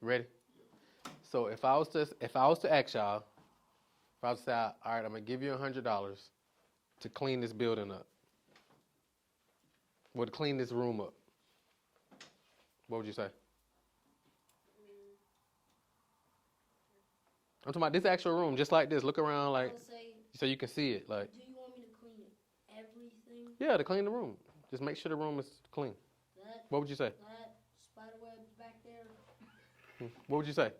Ready? So if I was to ask y'all, if I was to say, all right, I'm gonna give you $100 to clean this building up, or to clean this room up, what would you say? I'm talking about this actual room, just like this. Look around, like, so you can see it. Like, do you want me to clean everything? Yeah, to clean the room. Just make sure the room is clean. What would you say? That spider webs back there. What would you say?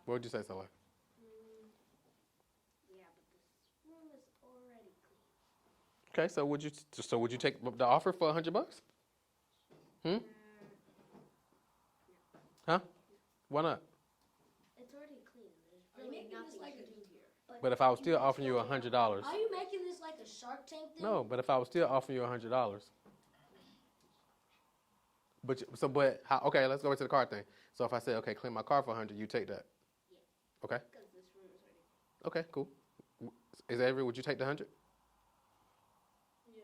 What would you say, Soleil? Yeah, but this room is already clean. Okay, so would you take the offer for $100? Huh? Why not? It's already clean. There's really nothing to do here. But if I was still offering you $100. Are you making this like a Shark Tank thing? No, but if I was still offering you $100. But how, okay, let's go back to the car thing. So if I say, okay, clean my car for $100, you take that. Yeah. Okay. Because this room is already clean. Okay, cool. Is Avery, would you take the 100? Yeah.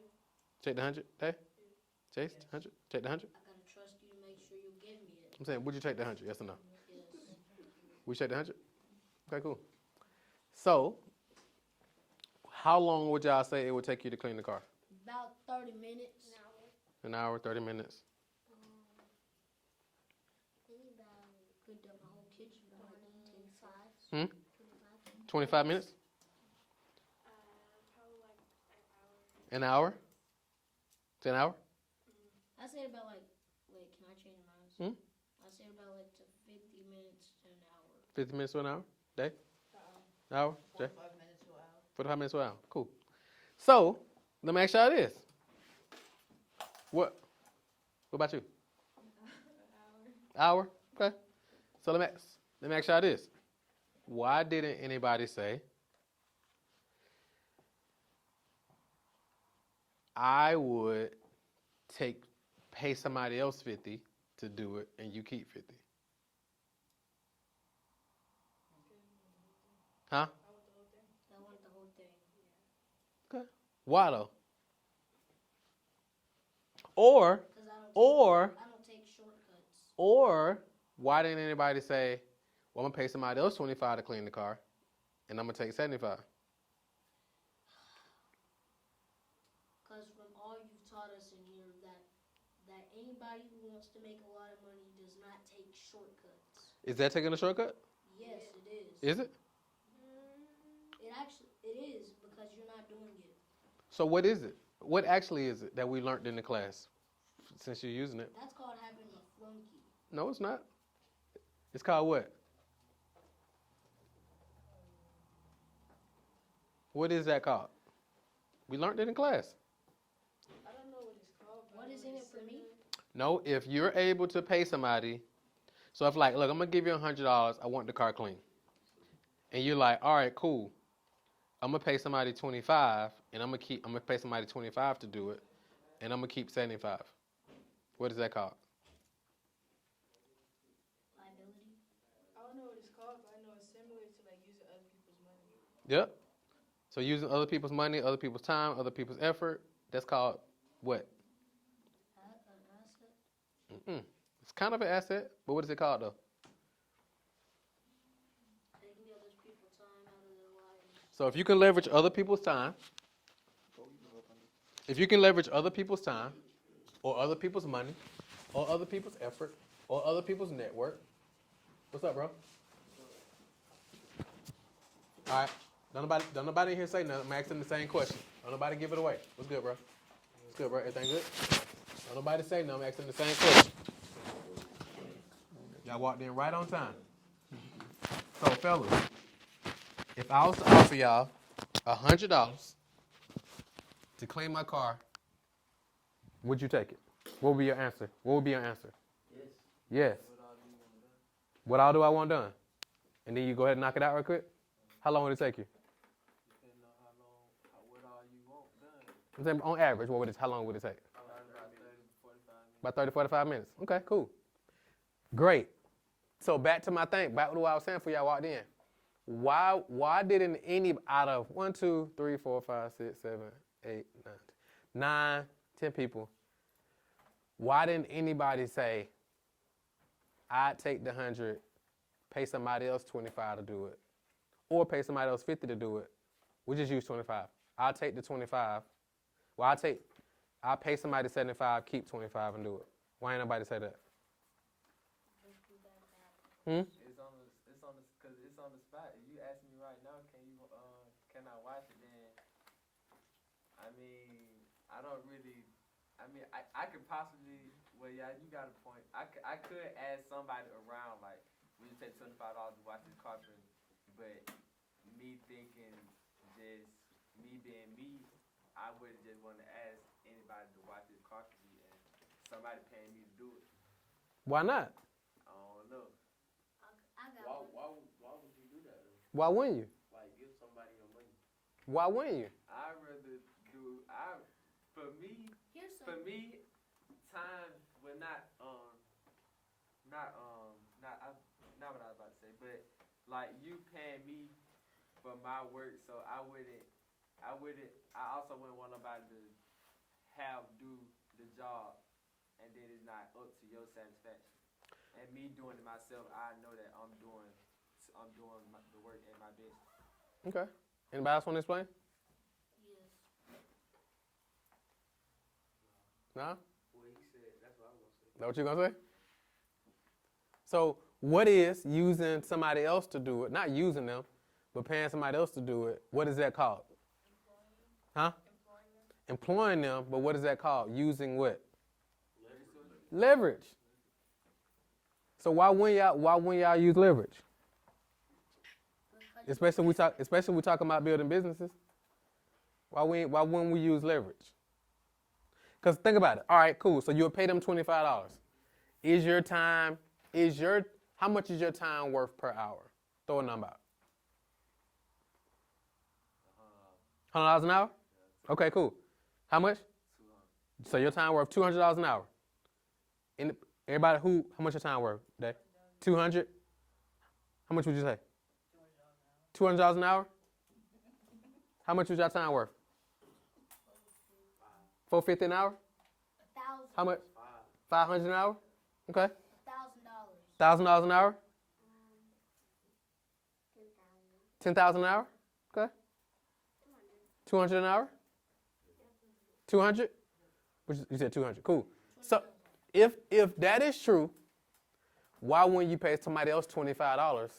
Take the 100, Dave? Chase, 100? Take the 100? I gotta trust you to make sure you give me it. I'm saying, would you take the 100? Yes or no? Yes. Would you take the 100? Okay, cool. So, how long would y'all say it would take you to clean the car? About 30 minutes. An hour, 30 minutes? Maybe about could do my whole kitchen for like 25. 25 minutes? Probably like An hour? To an hour? I say about like, wait, can I change mine? I say about like to 50 minutes to an hour. 50 minutes to an hour? Dave? An hour? 45 minutes to an hour. 45 minutes to an hour. Cool. So, let me ask y'all this. What about you? An hour. Okay. So let me ask y'all this. Why didn't anybody say, I would pay somebody else 50 to do it and you keep 50? Huh? I want the whole thing. Okay. Why though? Or I don't take shortcuts. Or why didn't anybody say, well, I'm gonna pay somebody else 25 to clean the car, and I'm gonna take 75? Because from all you've taught us in here, that anybody who wants to make a lot of money does not take shortcuts. Is that taking a shortcut? Yes, it is. Is it? It is because you're not doing it. So what is it? What actually is it that we learned in the class since you're using it? That's called having a flunky. No, it's not. It's called what? What is that called? We learned it in class. I don't know what it's called. What is in it for me? No, if you're able to pay somebody, so if like, look, I'm gonna give you $100, I want the car clean. And you're like, all right, cool. I'm gonna pay somebody 25, and I'm gonna pay somebody 25 to do it, and I'm gonna keep 75. What is that called? Liability. I don't know what it's called, but I know it's similar to like using other people's money. Yep. So using other people's money, other people's time, other people's effort, that's called what? An asset. It's kind of an asset, but what is it called though? Taking other people's time out of their lives. So if you can leverage other people's time, or other people's money, or other people's effort, or other people's network. What's up, bro? All right. Don't nobody in here say nothing. I'm asking the same question. Don't nobody give it away. What's good, bro? What's good, bro? Everything good? Don't nobody say nothing. I'm asking the same question. Y'all walked in right on time. So, fellas, if I was to offer y'all $100 to clean my car, would you take it? What would be your answer? What would be your answer? Yes. Yes. What all do I want done? And then you go ahead and knock it out real quick? How long would it take you? Depending on what all you want done. I'm saying on average, how long would it take? About 30 to 45 minutes. About 30, 45 minutes. Okay, cool. Great. So back to what I was saying before y'all walked in. Why didn't any out of 1, 2, 3, 4, 5, 6, 7, 8, 9, 10 people, why didn't anybody say, I'd take the 100, pay somebody else 25 to do it, or pay somebody else 50 to do it? We just use 25. I'll take the 25. Well, I'll pay somebody 75, keep 25 and do it. Why ain't nobody say that? Hmm? Cause it's on the spot. If you ask me right now, can I watch it? Then, I mean, I don't really. I mean, I could possibly. Well, yeah, you got a point. I could ask somebody around, like, we just take $25 to watch this carpet, but me thinking just me being me, I would just want to ask anybody to watch this carpet and somebody paying me to do it. Why not? I don't know. I got one. Why would you do that? Why wouldn't you? Like, give somebody your money. Why wouldn't you? I'd rather do. For me, Here's some. time will not not what I was about to say, but like you paying me for my work, so I also wouldn't want nobody to do the job and then it's not up to your satisfaction. And me doing it myself, I know that I'm doing the work in my business. Okay. Anybody else want to explain? Yes. No? Well, he said that's what I was gonna say. Is that what you're going to say? So what is using somebody else to do it? Not using them, but paying somebody else to do it. What is that called? Huh? Employing them, but what is that called? Using what? Leverage. So why wouldn't y'all use leverage? Especially we talking about building businesses. Why wouldn't we use leverage? Because think about it. All right, cool. So you'll pay them $25. How much is your time worth per hour? Throw a number out. $100 an hour? Okay, cool. How much? So your time worth $200 an hour. Everybody, how much your time worth, Dave? 200? How much would you say? $200 an hour? How much was your time worth? $450 an hour? 1,000. How much? $500 an hour? Okay. $1,000. $1,000 an hour? 10,000. $10,000 an hour? Okay. 200 an hour? 200? You said 200. Cool. So if that is true, why wouldn't you pay somebody else $25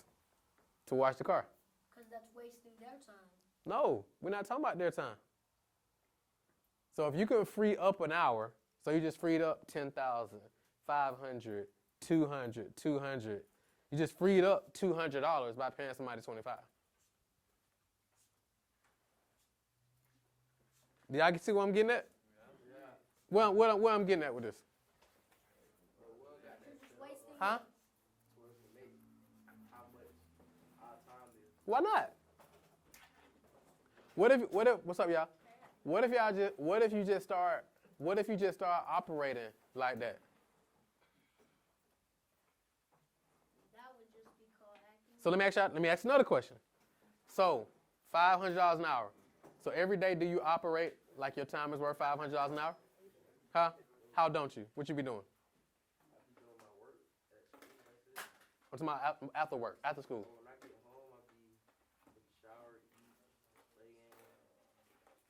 to wash the car? Because that's wasting their time. No, we're not talking about their time. So if you could free up an hour, so you just freed up 10,000, 500, 200, 200. You just freed up $200 by paying somebody $25. Do y'all see what I'm getting at? Yeah. Well, what I'm getting at with this? Huh? Why not? What's up, y'all? What if you just start operating like that? That would just be called acting. So let me ask you another question. So, $500 an hour. So every day, do you operate like your time is worth $500 an hour? Huh? How don't you? What you be doing? I be doing my work at school like this. I'm talking about after work, after school. When I get home, I be take a shower, eat, play game,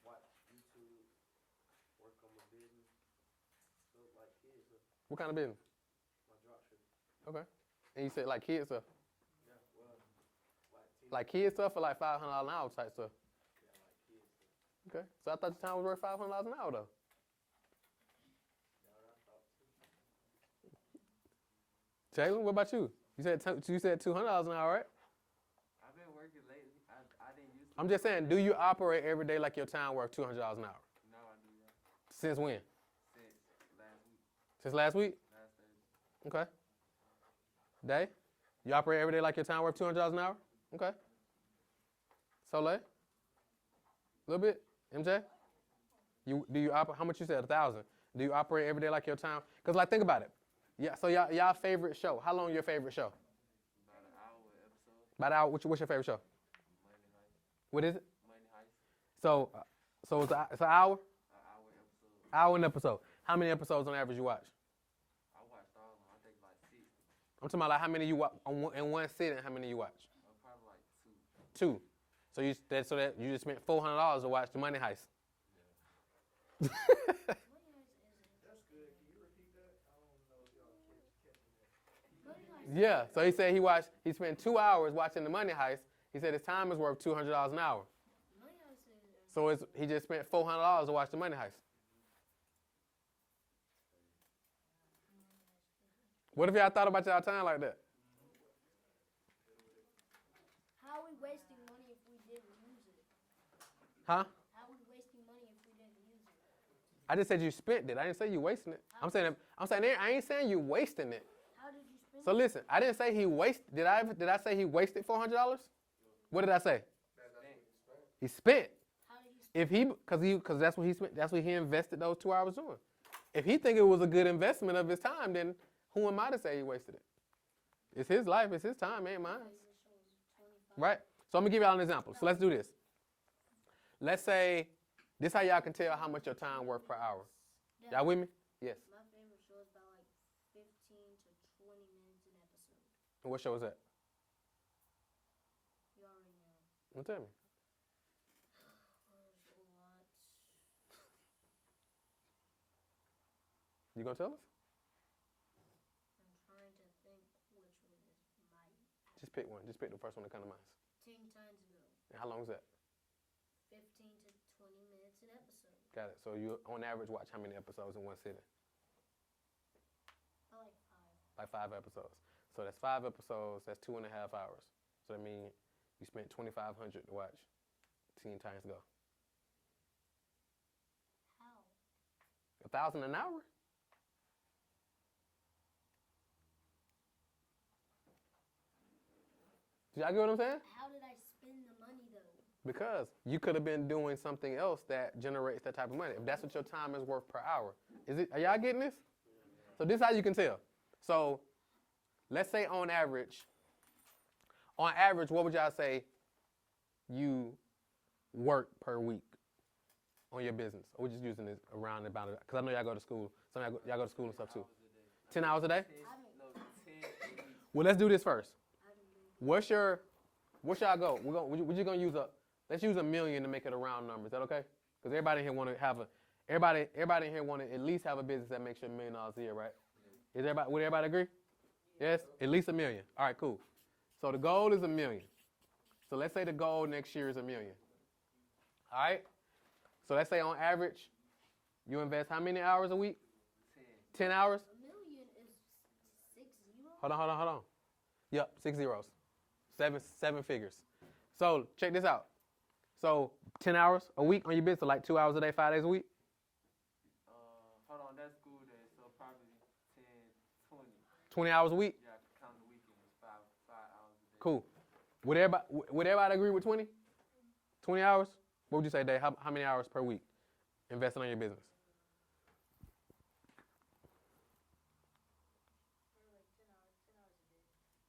watch YouTube, work on my business. So like kids, What kind of business? my drop shipping. Okay. And you said like kids stuff. Yeah, well, Like kids stuff or like $500 an hour type stuff? yeah, like kids. Okay. So I thought your time was worth $500 an hour though. Yeah, I thought too. Jalen, what about you? You said $200 an hour, right? I've been working lately. I didn't use to. I'm just saying, do you operate every day like your time worth $200 an hour? No, I do that Since when? since last week. Since last week? Last Thursday. Okay. Day? You operate every day like your time worth $200 an hour? Okay. Soleil? A little bit? MJ? How much you said? 1,000. Do you operate every day like your time? Because like think about it. Yeah. So y'all favorite show. How long your favorite show? About an hour episode. About an hour. What's your favorite show? Money Heist. What is it? Money Heist. So it's an hour? An hour episode. Hour an episode. How many episodes on average you watch? I watched all of them. I think like 6. I'm talking about like how many you watch in one sitting. How many you watch? Probably like 2. Two. So you just spent $400 to watch the Money Heist. Money Heist isn't. That's good. Can you repeat that? I don't know if y'all catching that. Money Heist. Yeah. So he said he spent 2 hours watching the Money Heist. He said his time is worth $200 an hour. Money Heist isn't. So he just spent $400 to watch the Money Heist. What if y'all thought about y'all time like that? How are we wasting money if we didn't use it? Huh? How are we wasting money if we didn't use it? I just said you spent it. I didn't say you wasting it. I'm saying I ain't saying you wasting it. How did you spend So it? listen, I didn't say he wasted. Did I say he wasted $400? What did I say? He spent. How did you spend Because that's what he spent. That's what he invested those 2 hours doing. If he think it was a good investment of his time, then who am I to say he wasted it? It's his life. It's his time, ain't mine. Right? So I'm going to give y'all an example. So let's do this. Let's say, this how y'all can tell how much your time worth per hour. Y'all with me? Yes. My favorite show is about like 15 to 20 minutes an episode. And what show is that? You already know. Well, tell me. There's a lot. You going to tell us? I'm trying to think which one is mine. Just pick one. Just pick the first one that comes to mind. Teen Titans Go. And how long is that? 15 to 20 minutes an episode. Got it. So you, on average, watch how many episodes in one sitting? I like 5. Like 5 episodes. So that's 5 episodes. That's 2.5 hours. So that means you spent $2,500 to watch Teen Titans Go. How? $1,000 an hour? Y'all get what I'm saying? How did I spend the money though? Because you could have been doing something else that generates that type of money. If that's what your time is worth per hour. Are y'all getting this? So this is how you can tell. So let's say on average, what would y'all say you work per week on your business? Or we're just using this around about it. Because I know y'all go to school. Some of y'all go to school and stuff too. 10 hours a day? 10. Well, let's do this first. What's y'all go? We're just gonna let's use $1 million to make it a round number. Is that okay? Because everybody in here want to everybody in here want to at least have a business that makes you $1 million a year, right? Would everybody agree? Yes, at least $1 million. All right, cool. So the goal is $1 million. So let's say the goal next year is $1 million. All right. So let's say on average, you invest how many hours a week? 10 hours. $1 million is 6 zeros? Hold on. Yep, 6 zeros. Seven figures. So check this out. So 10 hours a week on your business, so like 2 hours a day, 5 days a week. Hold on, that's school day, so probably 10, 20. 20 hours a week. Yeah, I could count the weekend was 5 hours a day. Cool. Would everybody agree with 20? 20 hours? What would you say, Dave? How many hours per week investing on your business?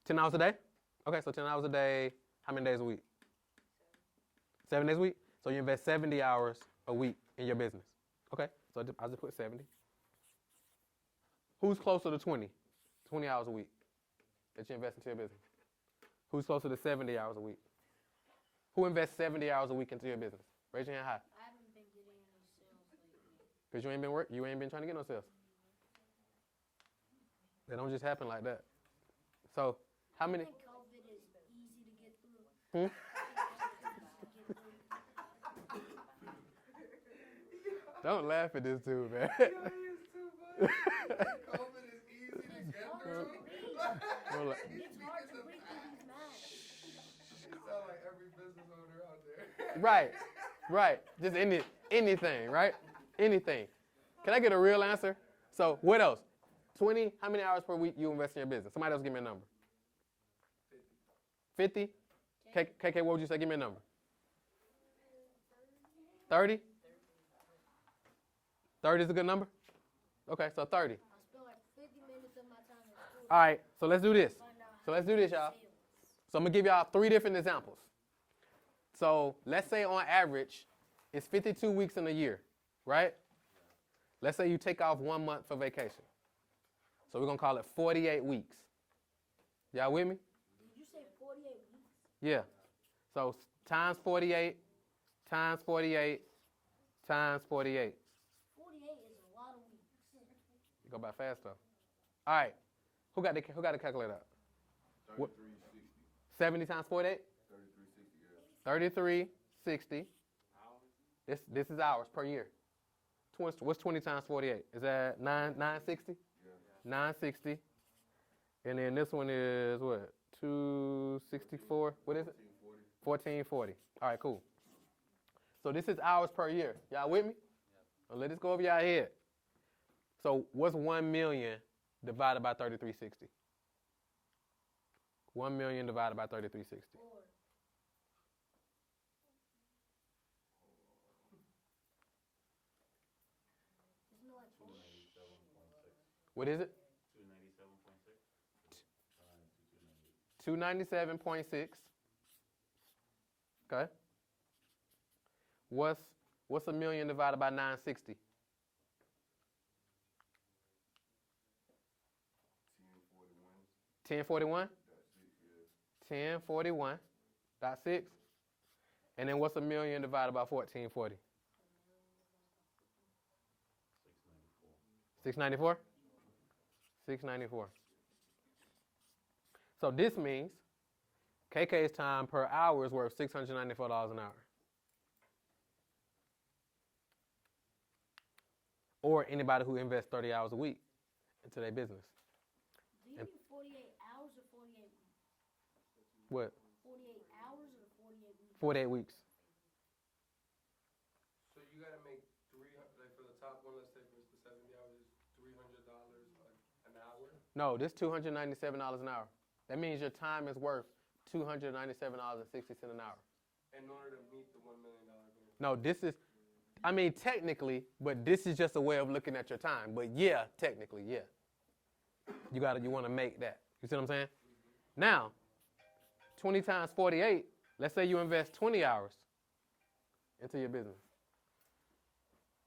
Like 10 hours a day. 10 hours a day? Okay, so 10 hours a day, how many days a week? 7 days a week? So you invest 70 hours a week in your business. Okay, so I'll just put 70. Who's closer to 20? 20 hours a week that you invest into your business. Who's closer to 70 hours a week? Who invests 70 hours a week into your business? Raise your hand high. I haven't been getting any sales lately. Because you ain't been trying to get no sales. They don't just happen like that. So how many? I think COVID is easy to get through. Don't laugh at this dude, man. COVID is easy to get through. Don't la- It's hard to read through these masks. You sound like every business owner out there. Right. Just anything, right? Anything. Can I get a real answer? So what else? 20, how many hours per week you invest in your business? Somebody else give me a number. 50? KK, what would you say? Give me a number. 30? 30 is a good number? Okay, so 30. I spend like 50 minutes of my time at school. All right, so let's do this. to find out So how let's to do this, do y'all. sales. So I'm going to give y'all 3 different examples. So let's say on average, it's 52 weeks in a year, right? Let's say you take off 1 month for vacation. So we're going to call it 48 weeks. Y'all with me? Did you say 48 weeks? Yeah. So times 48, times 48, times 48. 48 is a lot of weeks. You go by fast though. All right. Who got the calculator out? 3360. 70 times 48? 3360, yeah. 3360. This is hours per year. What's 20 times 48? Is that 960? Yeah. 960. And then this one is what? 264. What is it? 1440. All right, cool. So this is hours per year. Y'all with me? Now let this go over y'all head. So what's 1 million divided by 3360? 1 million divided by 3360. 4. Isn't it like 4? 297.6. What is it? 297.6. 297.6. Okay. What's a million divided by 960? 1041. 1041. Dot 6. And then what's a million divided by 1440? 694. 694. So this means KK's time per hour is worth $694 an hour. Or anybody who invests 30 hours a week into their business. Do you do 48 hours or 48 weeks? What? 48 hours or 48 weeks? 48 weeks. So you gotta make 300, like for the top one, let's say for the 70 hours, $300 an hour. No, this $297 an hour. That means your time is worth $297.60 an hour. In order to meet the $1 million goal. No, this is, I mean, technically, but this is just a way of looking at your time. But yeah, technically, yeah. You want to make that. You see what I'm saying? Now, 20 times 48, let's say you invest 20 hours into your business.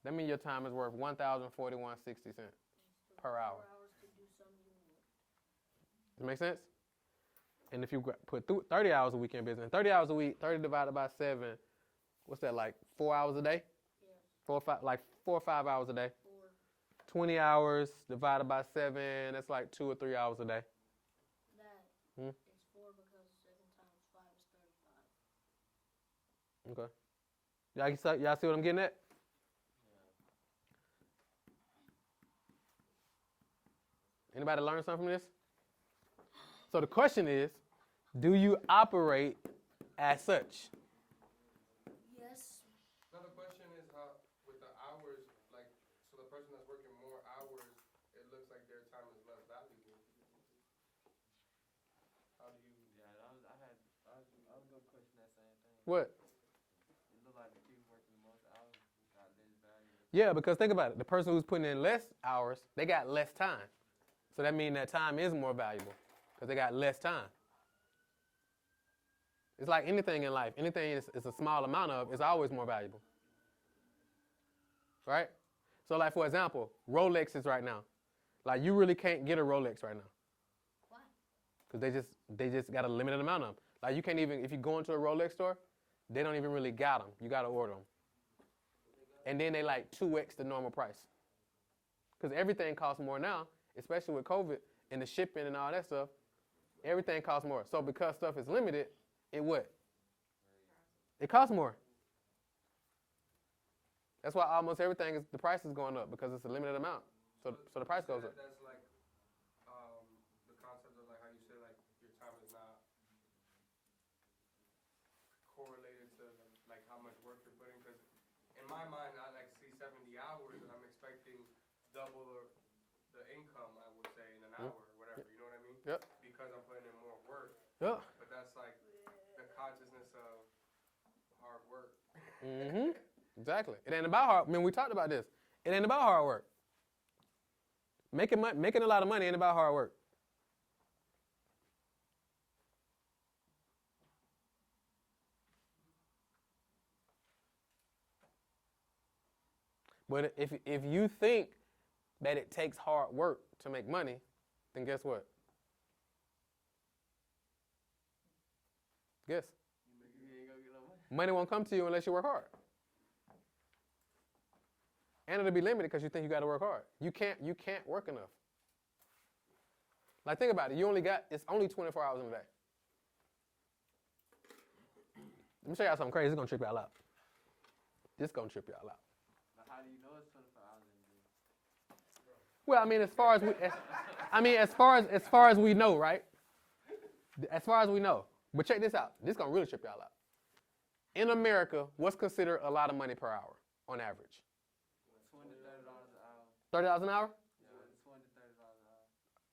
That means your time is worth $1,041.60 per hour. 4 hours to do something you want. Does that make sense? And if you put 30 hours a week in business, 30 hours a week, 30 divided by 7, what's that, like 4 hours a day? Yeah. 4 or 5 hours a day. 4. 20 hours divided by 7, that's like 2 or 3 hours a day. That Hmm? is 4 because 7 times 5 is 35. Okay. Y'all see what I'm getting at? Anybody learn something from this? So the question is, do you operate as such? Yes. Another question is how, with the hours, like, so the person that's working more hours, it looks like their time is less valuable. How do you? Yeah, I was gonna question that same thing. What? It looked like the people working the most hours got less value. Yeah, because think about it. The person who's putting in less hours, they got less time. So that means that time is more valuable because they got less time. It's like anything in life. Anything is a small amount of is always more valuable. Right? So like, for example, Rolexes right now. Like, you really can't get a Rolex right now. Why? Because they just got a limited amount of them. Like, you can't even, if you go into a Rolex store, they don't even really got them. You got to order them. And then they like 2x the normal price. Because everything costs more now, especially with COVID and the shipping and all that stuff. Everything costs more. So because stuff is limited, it what? It costs more. That's why almost everything is, the price is going up because it's a limited amount. So the price goes up. That's like the concept of like how you say like your time is not correlated to like how much work you're putting. Because in my mind, I like see 70 hours and I'm expecting double the income, I would say, in an hour or whatever. You know what I mean? Yep. Because I'm putting in more work. Yep. But that's like the consciousness of hard work. Mm-hmm. Exactly. It ain't about hard. I mean, we talked about this. It ain't about hard work. Making a lot of money ain't about hard work. But if you think that it takes hard work to make money, then guess what? Guess. You ain't gonna get no money. Money won't come to you unless you work hard. And it'll be limited because you think you got to work hard. You can't work enough. Like, think about it. It's only 24 hours in a day. Let me show y'all something crazy. It's going to trip y'all out. This going to trip y'all out. But how do you know it's 24 hours in a day? Well, I mean, as far as we know, right? As far as we know. But check this out. This is going to really trip y'all out. In America, what's considered a lot of money per hour on average? $20 to $30 an hour. $30 an hour? Yeah, $20 to $30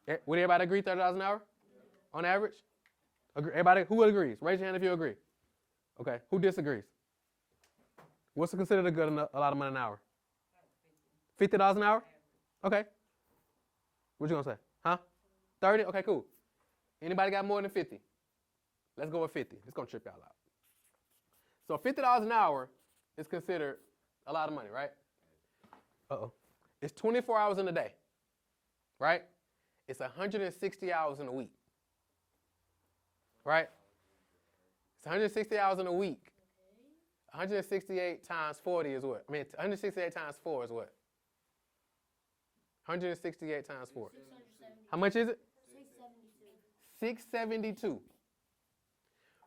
an hour. Would everybody agree $30 an hour? On average? Everybody, who agrees? Raise your hand if you agree. Okay, who disagrees? What's considered a lot of money an hour? $50 an hour? Okay. What you gonna say? Huh? 30? Okay, cool. Anybody got more than 50? Let's go with 50. It's gonna trip y'all out. So $50 an hour is considered a lot of money, right? Uh-oh. It's 24 hours in a day, right? It's 160 hours in a week, right? It's 160 hours in a week. 168 times 40 is what? 168 times 4 is what? 168 times 4. 672. How much is it? 672. 672.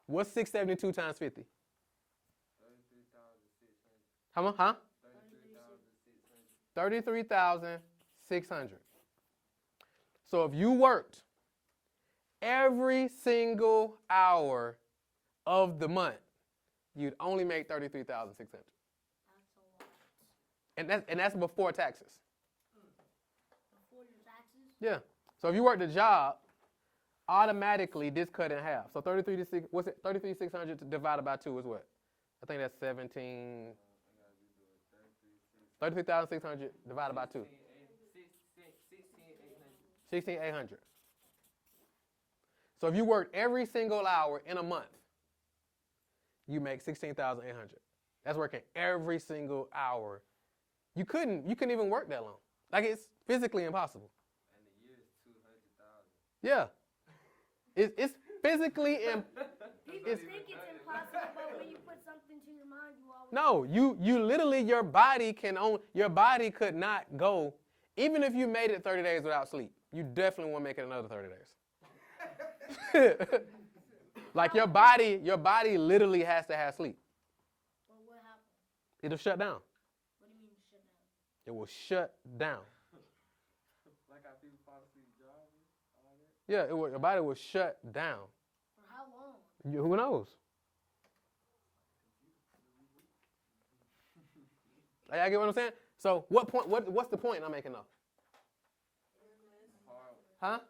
What's 672 times 50? 33,600. How much? Huh? 33,600. 33,600. So if you worked every single hour of the month, you'd only make 33,600. That's a lot. And that's before taxes. Before your taxes? Yeah. So if you worked a job, automatically this cut in half. So 33,600 divided by 2 is what? I think that's 17. 33,600 divided by 2. 16,800. So if you worked every single hour in a month, you make 16,800. That's working every single hour. You couldn't even work that long. Like, it's physically impossible. And the year is 200,000. Yeah. It's physically People think it's impossible, but when you put something to your mind, you always... No, you literally, your body could not go, even if you made it 30 days without sleep, you definitely won't make it another 30 days. Like, your body literally has to have sleep. Well, what happened? It'll shut down. What do you mean shut down? It will shut down. Like how people fall asleep driving, all that. Yeah, your body will shut down. For how long? Who knows? Like, I get what I'm saying? So what's the point I'm making though? Huh?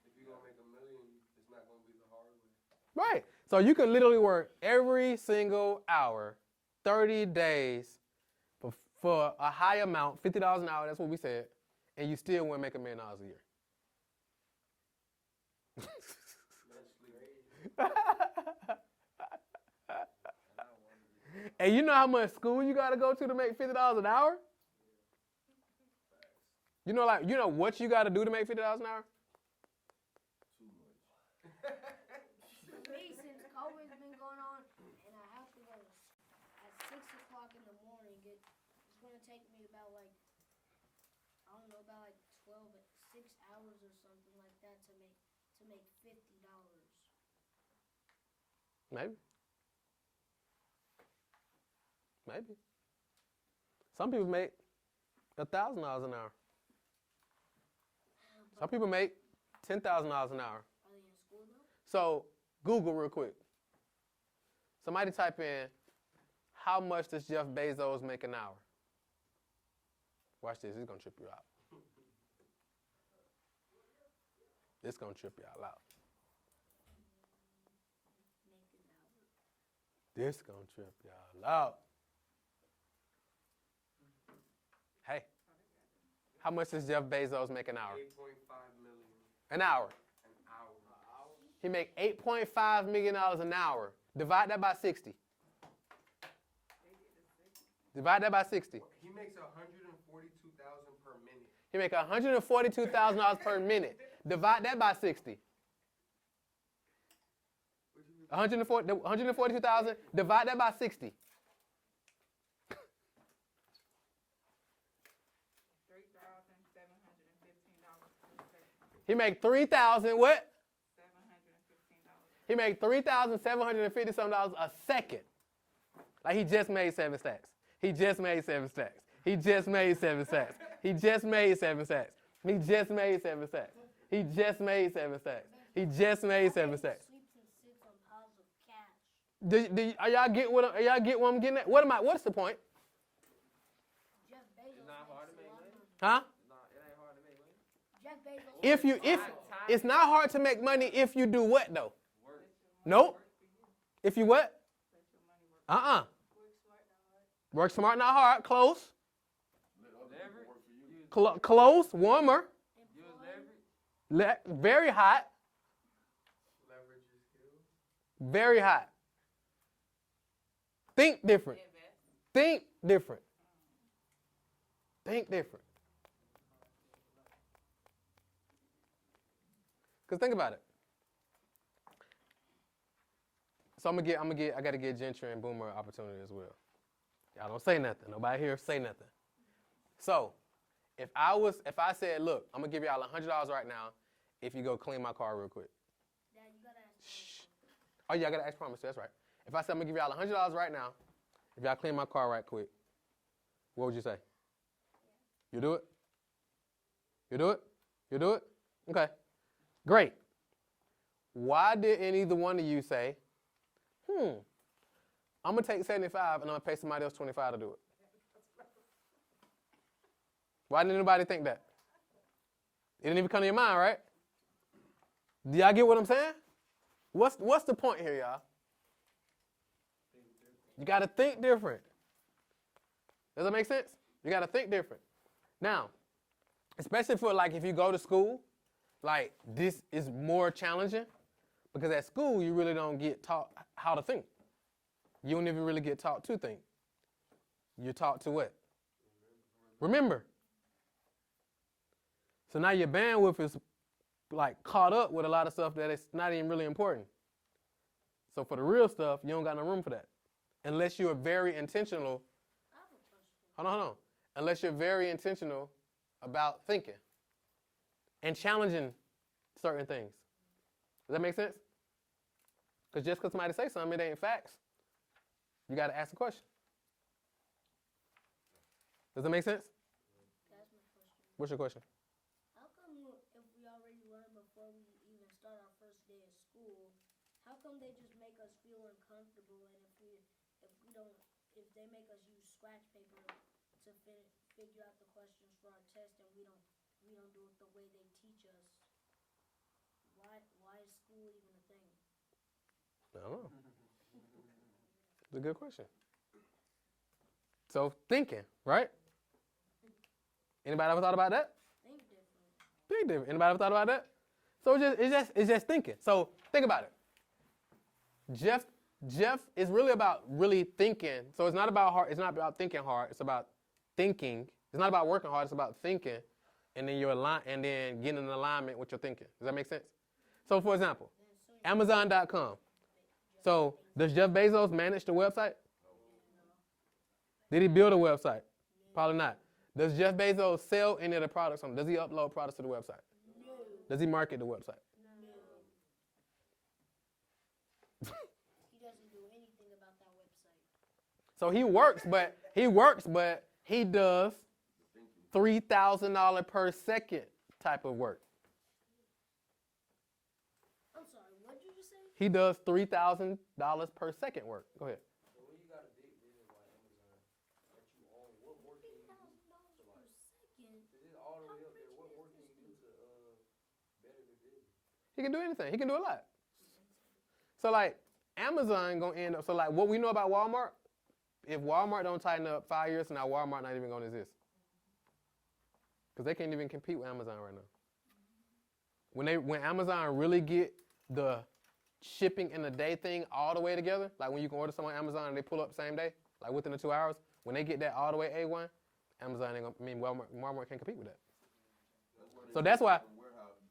If you're gonna make $1 million, it's not gonna be the hard way. Right. So you can literally work every single hour, 30 days for a high amount, $50 an hour, that's what we said, and you still wouldn't make $1 million a year. And you know how much school you gotta go to make $50 an hour? You know what you gotta do to make $50 an hour? For me, since COVID's been going on, and I have to go at 6 o'clock in the morning, it's going to take me about like 6 hours or something like that to make $50. Maybe. Some people make $1,000 an hour. Some people make $10,000 an hour. Are they in school though? So Google real quick. Somebody type in, how much does Jeff Bezos make an hour? Watch this. It's going to trip you out. It's going to trip y'all out. This going to trip y'all out. Hey, how much does Jeff Bezos make an hour? 8.5 million An hour. an hour. He make $8.5 million an hour. Divide that by 60. Divide that by 60. He makes $142,000 per minute. He make $142,000 per minute. Divide that by 60. 142,000. Divide that by 60. He make $3,000 what? He make $3,750 something dollars a second. Like he just made 7 stacks. He just made 7 stacks. He just made 7 stacks. He just made 7 stacks. He just made 7 stacks. He just made 7 stacks. He just made 7 stacks. Sleeps and sits on piles of cash. Are y'all get what I'm getting at? What's the point? Jeff Bezos It's not hard to makes make a lot of money. money. Huh? It ain't hard to make money. Jeff Bezos. If it's not hard to make money if you do what though? Work. Nope. If you what? Work smart, not hard. Work smart, not hard. Close. Leverage. Close. Warmer. Use leverage. Very hot. Leverage your skills. Very hot. Think different. Think different. Think different. Cause think about it. So I gotta get Gentry and Boomer an opportunity as well. Y'all don't say nothing. Nobody here say nothing. So, if I said, look, I'm gonna give y'all $100 right now if you go clean my car real quick. Dad, you gotta ask. Shh. Oh yeah, I gotta ask promise. That's right. If I said I'm gonna give y'all $100 right now, if y'all clean my car right quick, what would you say? You do it? You do it? You do it? Okay. Great. Why didn't either one of you say, I'm gonna take 75 and I'm gonna pay somebody else 25 to do it? Why didn't anybody think that? It didn't even come to your mind, right? Do y'all get what I'm saying? What's the point here, y'all? You gotta think different. Does that make sense? You gotta think different. Now, especially for like if you go to school, like this is more challenging because at school you really don't get taught how to think. You don't even really get taught to think. You're taught to what? Remember. So now your bandwidth is like caught up with a lot of stuff that is not even really important. So for the real stuff, you don't got no room for that. Unless you're very intentional. I have a question. Hold on. Unless you're very intentional about thinking and challenging certain things. Does that make sense? Because just because somebody say something, it ain't facts. You got to ask a question. Does that make sense? That's my question. What's your question? How come if we already learned before we even start our first day of school, how come they just make us feel uncomfortable? And if they make us use scratch paper to figure out the questions for our test, and we don't do it the way they teach us, why is school even a thing? I don't know. It's a good question. So thinking, right? Anybody ever thought about that? Think different. Think different. Anybody ever thought about that? So it's just thinking. So think about it. Jeff is really about really thinking. So it's not about hard. It's not about thinking hard. It's about thinking. It's not about working hard. It's about thinking, and then getting in alignment with your thinking. Does that make sense? So for example, Amazon.com. So does Jeff Bezos manage the website? Did he build a website? Probably not. Does Jeff Bezos sell any of the products? Does he upload products to the website? No. Does he market the website? No. He doesn't do anything about that website. So he works, but he does $3,000 per second type of work. I'm sorry, what did you just say? He does $3,000 per second work. Go ahead. So when you got a big business like Amazon that you own, what work can you do? $3,000 per second. Is it all the way up there? What work can you do to better the business? He can do anything. He can do a lot. So like Amazon gonna end up. So like what we know about Walmart, if Walmart don't tighten up 5 years from now, Walmart not even gonna exist. Because they can't even compete with Amazon right now. When Amazon really get the shipping in a day thing all the way together, like when you can order something on Amazon and they pull up same day, like within the 2 hours, when they get that all the way A1, Amazon ain't gonna, I mean, Walmart can't compete with that. So that's why,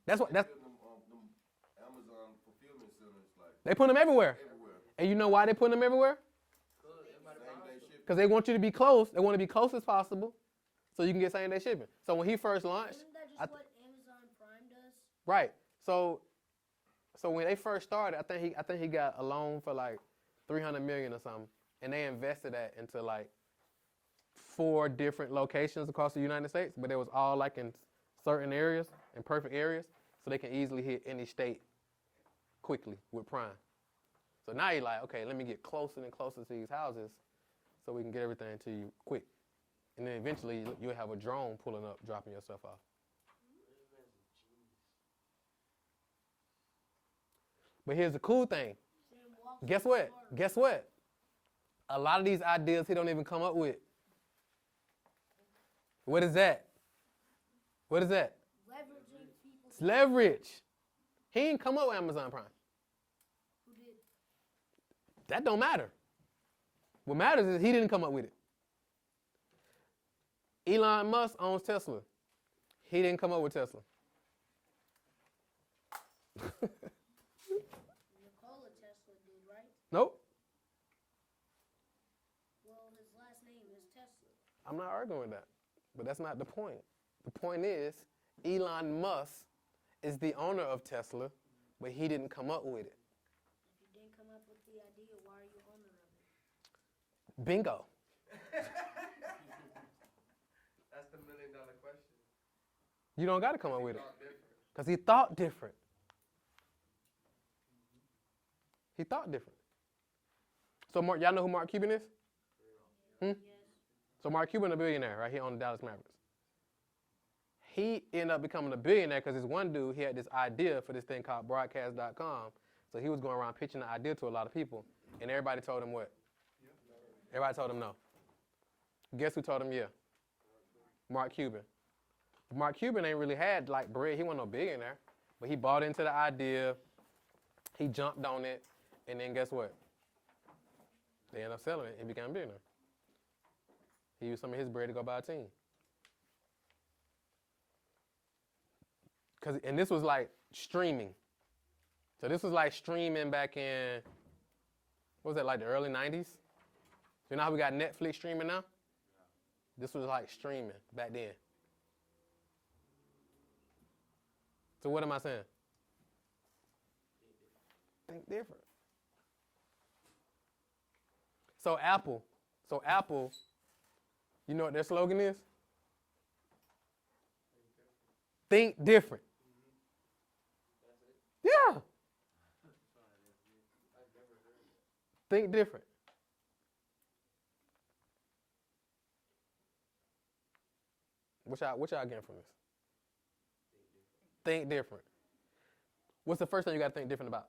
that's Them Amazon fulfillment centers, like they put them everywhere. everywhere. And you know why they put them everywhere? Same day shipping. Because they want you to be close. They want to be close as possible so you can get same day shipping. So when he first launched, Isn't that just what Amazon Prime does? right. So when they first started, I think he got a loan for like $300 million or something, and they invested that into like 4 different locations across the United States, but it was all like in certain areas, in perfect areas, so they can easily hit any state quickly with Prime. So now you're like, okay, let me get closer and closer to these houses so we can get everything to you quick. And then eventually you'll have a drone pulling up, dropping your stuff off. But here's the cool thing. Guess what? Guess what? A lot of these ideas he don't even come up with. What is that? What is that? Leveraging people. It's leverage. He ain't come up with Amazon Prime. Who did? That don't matter. What matters is he didn't come up with it. Elon Musk owns Tesla. He didn't come up with Tesla. Nikola Tesla did, right? Nope. Well, his last name is Tesla. I'm not arguing with that. But that's not the point. The point is Elon Musk is the owner of Tesla, but he didn't come up with it. If you didn't come up with the idea, why are you owner of it? Bingo. That's the $1 million question. You don't got to come up with it. Thought different. Because he thought different. He thought different. So Mark, y'all know who Mark Cuban is? Yes. So Mark Cuban, a billionaire, right? He owned the Dallas Mavericks. He ended up becoming a billionaire because this one dude, he had this idea for this thing called broadcast.com. So he was going around pitching the idea to a lot of people. And everybody told him what? Everybody told him no. Guess who told him yeah? Mark Cuban. Mark Cuban ain't really had like bread. He wasn't no billionaire. But he bought into the idea. He jumped on it. And then guess what? They ended up selling it. He became a billionaire. He used some of his bread to go buy a team. And this was like streaming. So this was like streaming back in, what was that, like the early 90s? You know how we got Netflix streaming now? This was like streaming back then. So what am I saying? Think different. So Apple, you know what their slogan is? Think different. Yeah. Think different. What y'all getting from this? Think different. What's the first thing you got to think different about?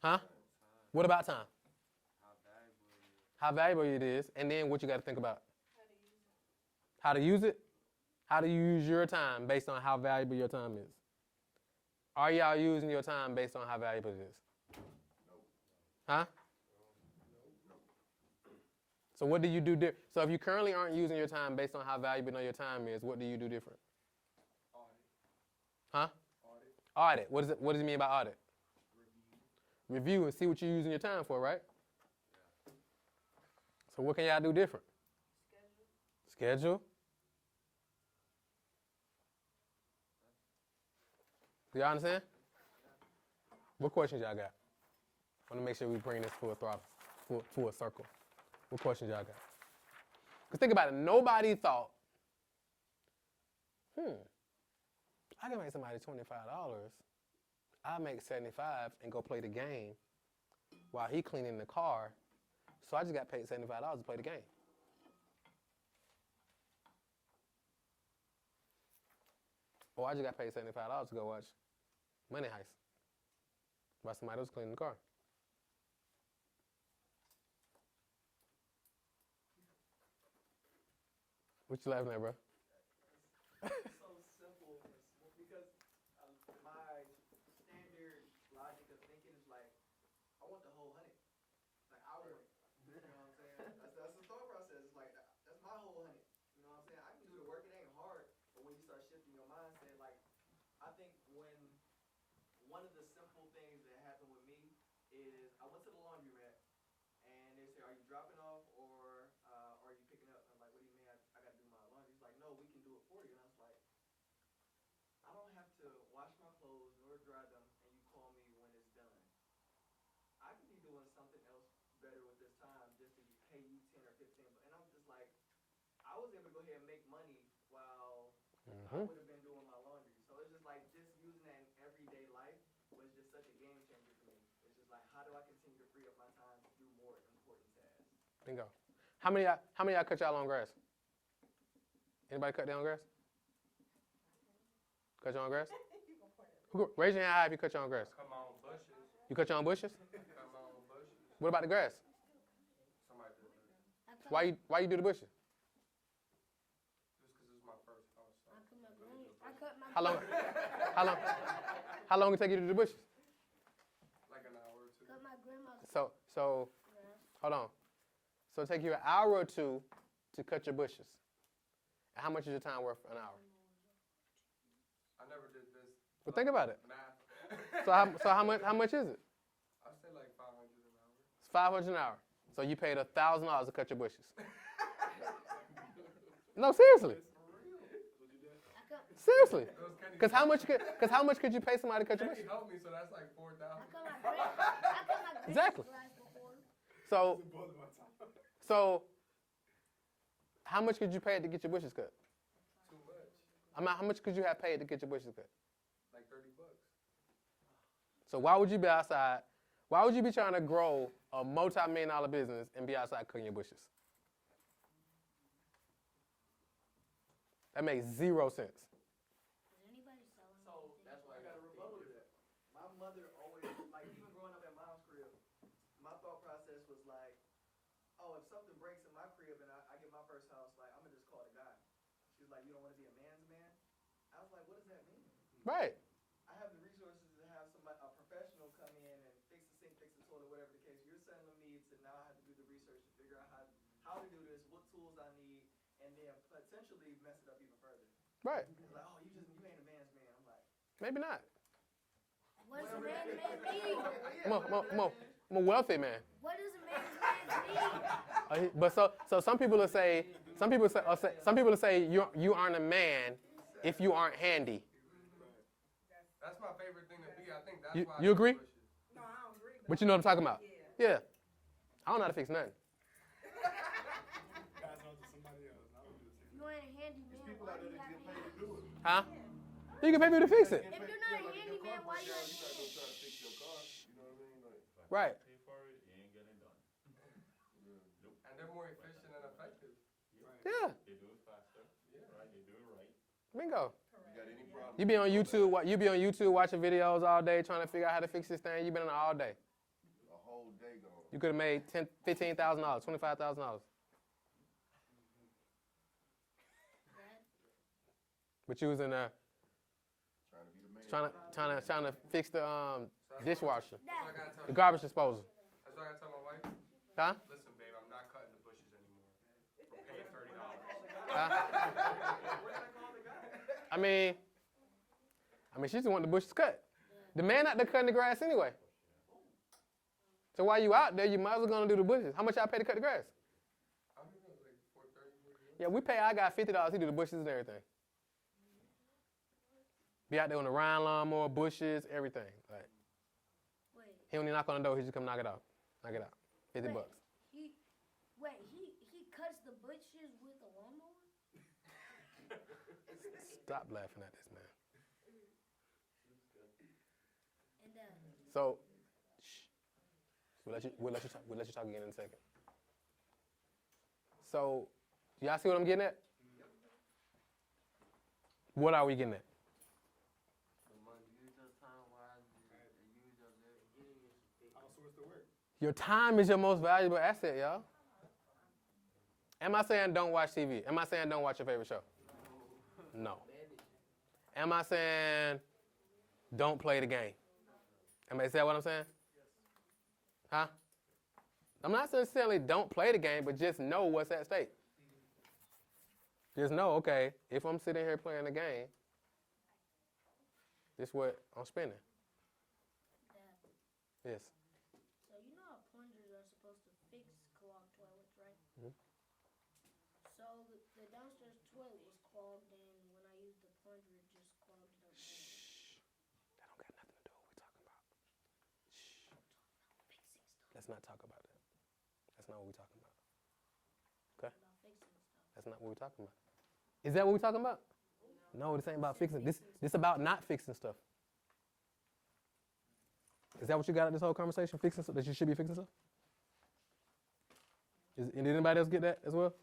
Huh? What about time? How valuable it is, and then what you got to think about? How to use it? How do you use your time based on how valuable your time is? Are y'all using your time based on how valuable it is? Huh? So what do you do different? So if you currently aren't using your time based on how valuable your time is, what do you do different? Huh? Audit. What does it mean by audit? Review and see what you're using your time for, right? So what can y'all do different? Schedule. Do y'all understand? What questions y'all got? I want to make sure we bring this full throttle, full circle. What questions y'all got? Because think about it. Nobody thought, I can make somebody $25. I'll make $75 and go play the game while he cleaning the car. So I just got paid $75 to play the game. Or I just got paid $75 to go watch Money Heist while somebody else cleaning the car. What you laughing at, bro? So simple because my standard logic of is I went to the laundromat and they say, "Are you dropping off or are you picking up?" And I'm like, "What do you mean? I got to do my laundry." He's like, "No, we can do it for you." And I was like, "I don't have to wash my clothes nor dry them, and you call me when it's done. I could be doing something else better with this time just to pay you 10 or 15." And I'm just like, I was able to go ahead and make money while I would have been doing my laundry. So it's just like just using that in everyday life was just such a game changer for me. It's just like, how do I continue to free up my time to do more important tasks? Bingo. How many of y'all cut y'all own grass? Anybody cut their own grass? Cut your own grass? Raise your hand high if you cut your own grass. Cut my own bushes. You cut your own bushes? Cut my own bushes. What about the grass? Somebody did that. I cut Why you do the bushes? Just because it's my first house. So I cut my green. I cut my. How long it take you to do the bushes? like an hour or two. Cut my grandma's So grass. hold on. So it take you an hour or two to cut your bushes. And how much is your time worth for an hour? I never did this. Well, think about it. Math. So how much is it? I say like 500 an hour. It's $500 an hour. So you paid $1,000 to cut your bushes. No, seriously. I cut. Seriously. It was Kenny. Because how much could you pay somebody to cut your Kenny bushes? helped me, so that's like 4,000. I cut my grandma's Exactly. grass before. So how much could you pay to get your bushes cut? Too much. How much could you have paid to get your bushes cut? Like 30 bucks. So why would you be outside? Why would you be trying to grow a multi-million-dollar business and be outside cutting your bushes? That makes 0 sense. Is anybody selling? So that's why I got a rebuttal to that. My mother always, like even growing up at mom's crib, my thought process was like, oh, if something breaks in my crib and I get my first house, like I'm gonna just call the guy. She's like, you don't want to be a man's man? I was like, what does that mean? Right. I have the resources to have somebody, a professional come in and fix the sink, fix the toilet, whatever the case. You're sending me to now I have to do the research to figure out how to do this, what tools I need, and then potentially mess it up even further. Right. It's like, oh, you ain't a man's man. I'm like, Maybe not. What does a man's man mean? I'm a wealthy man. What does a man's man mean? But so some people will say you aren't a man if you aren't handy. That's my favorite thing to be. I think that's You- why I you do agree? bushes. No, I don't agree. But you know what I'm talking about. Yeah. I don't know how to fix nothing. Pass it on to somebody else. I don't do the same. You ain't a handyman. People Why out do there you that have get paid to handy? do it. Huh? You can pay me to fix it. If you're not a handyman, why you You're have not handy? gonna try to fix your car. You know what I mean? Like, Right. Pay for it, you ain't getting it done. And they're more efficient and effective. Yeah. They do it faster. Yeah. Right? They do it right. Bingo. you got any problem? You be on YouTube. You be on YouTube watching videos all day trying to figure out how to fix this thing. You been on it all day. A whole day gone. You could have made $15,000, $25,000. But you was in there Trying to be the man. trying to fix the dishwasher, That's what I gotta tell the you. garbage disposal. That's what I gotta tell my wife. Huh? Listen, babe, I'm not cutting the bushes anymore. We're paying $30. Huh? We're gonna call the guy. I mean, she just want the bushes cut. The man out there cutting the grass anyway. So while you out there, you might as well gonna do the bushes. How much y'all pay to cut the grass? I don't know, like 430. Yeah, we pay our guy $50. He do the bushes and everything. Be out there on the Ryan lawnmower, bushes, everything. Like Wait, he don't even knock on the door. He just come knock it out. Knock it out. $50. he cuts the bushes with a lawnmower? Stop laughing at this man. And So, shh. We'll let you talk again in a second. So, y'all see what I'm getting at? What are we getting at? Use your time wisely and use your leverage. Outsource the work. Your time is your most valuable asset, y'all. Am I saying don't watch TV? Am I saying don't watch your favorite show? No. Am I saying don't play the game? Is that what I'm saying? Huh? I'm not necessarily don't play the game, but just know what's at stake. Just know, okay, if I'm sitting here playing the game, this is what I'm spending. Yes. supposed to fix clogged toilets, right? Mhm. So the downstairs toilet was clogged, and when I used the plunger, it just clogged it up more. Shh. That don't got nothing to do with what we're talking about. Shh. Fixing stuff. Let's not talk about that. That's not what we're talking about. About fixing stuff. That's not what we're talking about. Is that what we're talking about? No, this ain't about fixing. This about not fixing stuff. Is that what you got out of this whole conversation? Fixing stuff? That you should be fixing stuff? Did anybody else get that as well?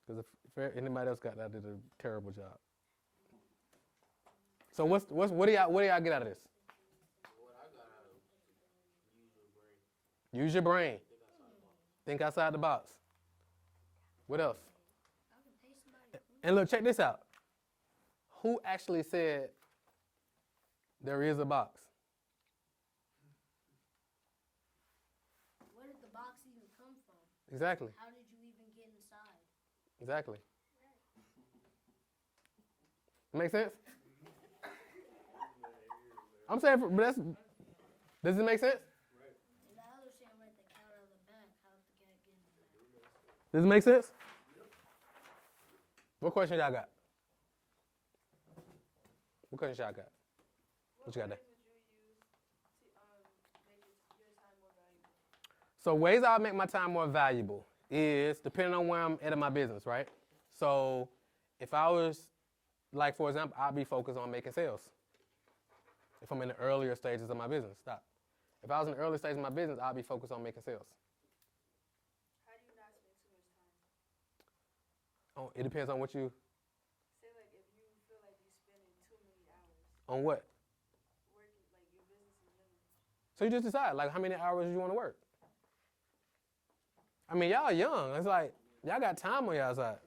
Because if anybody else got that, I did a terrible job. So what do y'all get out of this? What I got out of it, use your brain. Use your brain. Think outside the box. Think outside the box. What else? I can pay somebody. And look, check this out. Who actually said there is a box? Where did the box even come from? Exactly. How did you even get inside? Exactly. Make sense? I'm saying, but that's. Does it make sense? And the other saying right, the cat out of the back. How did the cat get in the back? Does it make sense? What question y'all got? What question y'all got? What you got there? So ways I'll make my time more valuable is depending on where I'm at in my business, right? So if I was, like for example, I'd be focused on making sales. If I'm in the earlier stages of my business, stop. If I was in the early stages of my business, I'd be focused on making sales. How do you not spend too much time? Oh, it depends on what you, Say like if you feel like you're spending too many hours on what. working, like your business is limited. So you just decide, like, how many hours you want to work. I mean, y'all young. It's like, y'all got time on y'all side.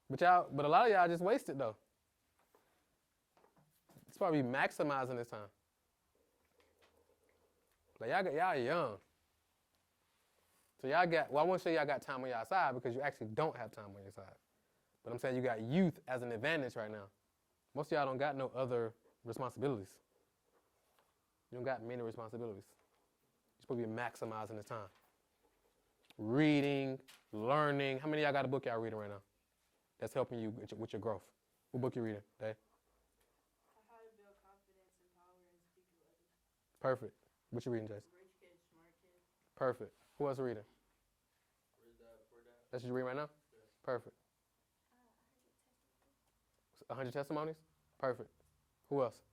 But a lot of y'all just wasted, though. It's probably maximizing this time. Like, y'all young. So I want to say y'all got time on y'all side because you actually don't have time on your side. But I'm saying you got youth as an advantage right now. Most of y'all don't got no other responsibilities. You don't got many responsibilities. You're supposed to be maximizing the time. Reading, learning. How many of y'all got a book y'all reading right now that's helping you with your growth? What book you reading, Dave? How to build confidence and power and speak to others. Perfect. What you reading, Jason? Rich kid, smart kid. Perfect. Who else reading? Where's that? That's what you reading right now? Yes. Perfect. 100 testimonies? Perfect. Who else?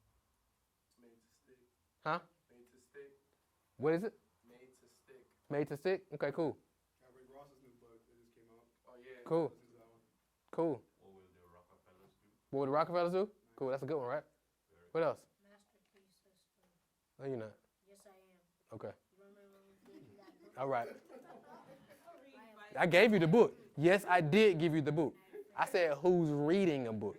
Made to stick. Huh? Made to stick. What is it? Made to stick. Made to stick? Okay, cool. Rick Ross's new book that just came out. Oh yeah. Cool. Listen to that one. Cool. What will the Rockefellers do? What would the Rockefellers do? Cool, that's a good one, right? What else? Masterpiece system. No, you're not. Yes, I am. Okay. You remember when we gave you that book? All right. I I gave you the book. Yes, I did give you the book. I said, who's reading a book?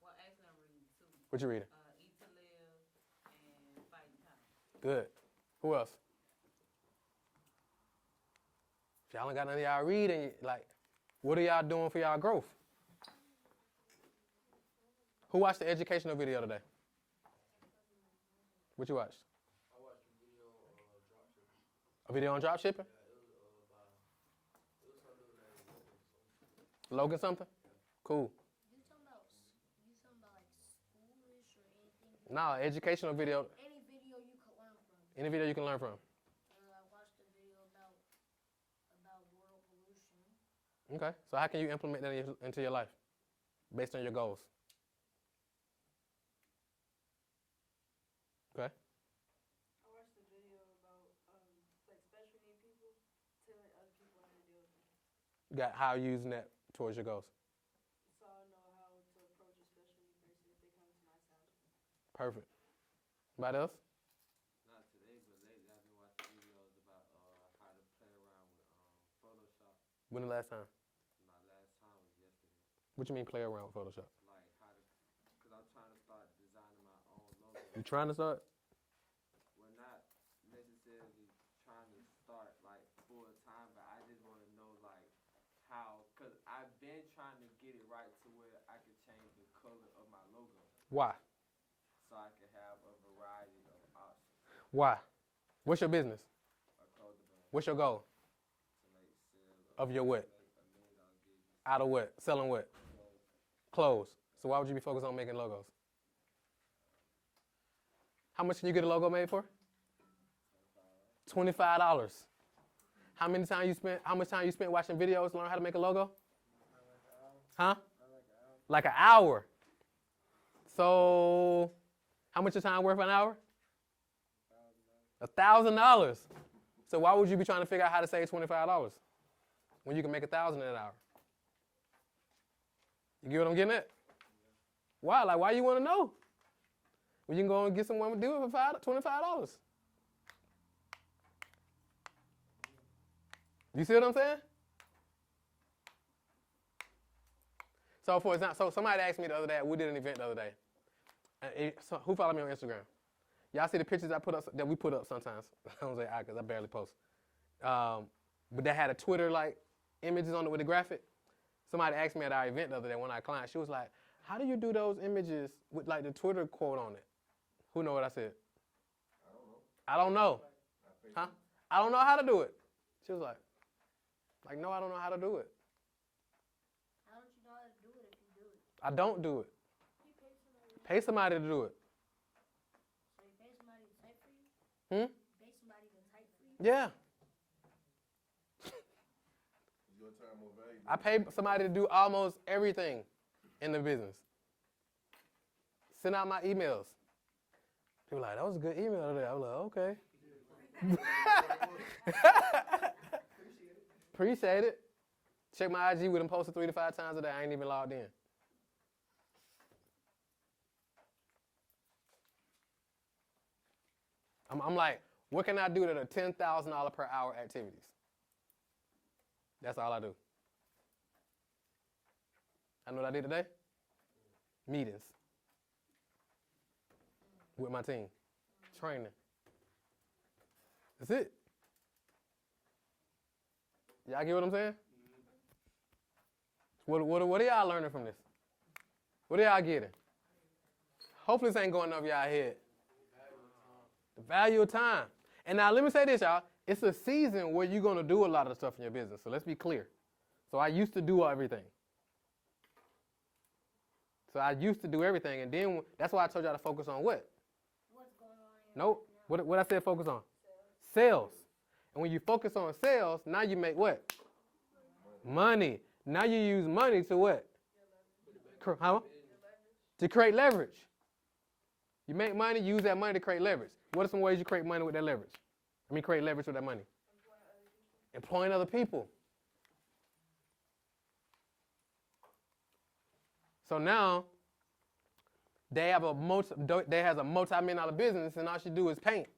Well, actually, I'm reading two. What you reading? Eat to Live and Fighting Time. Good. Who else? If y'all ain't got none of y'all reading, like, what are y'all doing for y'all growth? Who watched the educational video today? What you watched? I watched a video on dropshipping. A video on drop shipping? Yeah, it was something named Logan something? Cool. You talking about like schoolish or anything? Nah, educational video. Any video you could learn from. Any video you can learn from. I watched a video about world pollution. Okay. So how can you implement that into your life based on your goals? Okay. I watched a video about like special need people telling other people how to deal with them. Got how you using that towards your goals. So I know how to approach a special need person if they come to my side. Perfect. Anybody else? Not today, but lately I've been watching videos about how to play around with Photoshop. When the last time? My last time was yesterday. What you mean play around with Photoshop? Like how to, because I'm trying to start designing my own logo. You trying to start? We're not necessarily trying to start like full time, but I just want to know like how, because I've been trying to get it right to where I could change the color of my logo. Why? Why? What's your business? I called the brand What's your goal? to like sell Of your what? $1 million business. Out of what? Selling what? Clothes. So why would you be focused on making logos? How much can you get a logo made for? $25. How much time you spent watching videos to learn how to make a logo? Huh? Like an hour. So how much your time worth an hour? $1,000. So why would you be trying to figure out how to save $25 when you can make $1,000 in an hour? You get what I'm getting at? Why? Like, why you want to know? Well, you can go and get someone to do it for $25. You see what I'm saying? So, for example, somebody asked me the other day, we did an event the other day. So who followed me on Instagram? Y'all see the pictures that we put up sometimes. I don't say I because I barely post. But they had a Twitter like images on it with the graphic. Somebody asked me at our event the other day, one of our clients, she was like, how do you do those images with like the Twitter quote on it? Who know what I said? I don't know. Huh? I don't know how to do it. She was like, no, I don't know how to do it. How don't you know how to do it if you do it? I don't do it. Pay somebody to do it. So you pay somebody to type for you? Hmm? You pay somebody to type for you? Yeah. Your time more valuable. I pay somebody to do almost everything in the business. Send out my emails. People like, that was a good email today. I was like, okay. Appreciate it. Check my IG. We done posted 3 to 5 times a day. I ain't even logged in. I'm like, what can I do that are $10,000 per hour activities? That's all I do. I know what I did today? Meetings with my team. Training. That's it. Y'all get what I'm saying? What are y'all learning from this? What are y'all getting? Hopefully this ain't going over y'all head. The value of time. And now let me say this, y'all. It's a season where you're going to do a lot of stuff in your business. So let's be clear. So I used to do everything. And then that's why I told y'all to focus on what? What's going on in your Nope. What I said focus on? Sales. And when you focus on sales, now you make what? Money. Now you use money to what? Huh? To create leverage. You make money, use that money to create leverage. What are some ways you create money with that leverage? Create leverage with that money. Employing other people. So now they has a multi-million-dollar business, and all she do is paint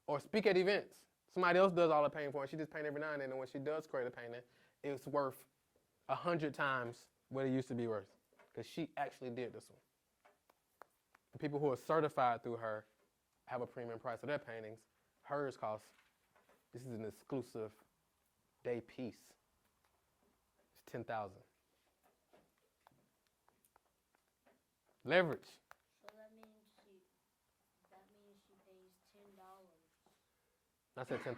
or speak at events. Somebody else does all the painting for her. She just paint every now and then, and when she does create a painting, it's worth 100 times what it used to be worth because she actually did this one. The people who are certified through her have a premium price of their paintings. Hers costs, this is an exclusive day piece. It's $10,000. Leverage. So that means she pays $10. I said 10,000.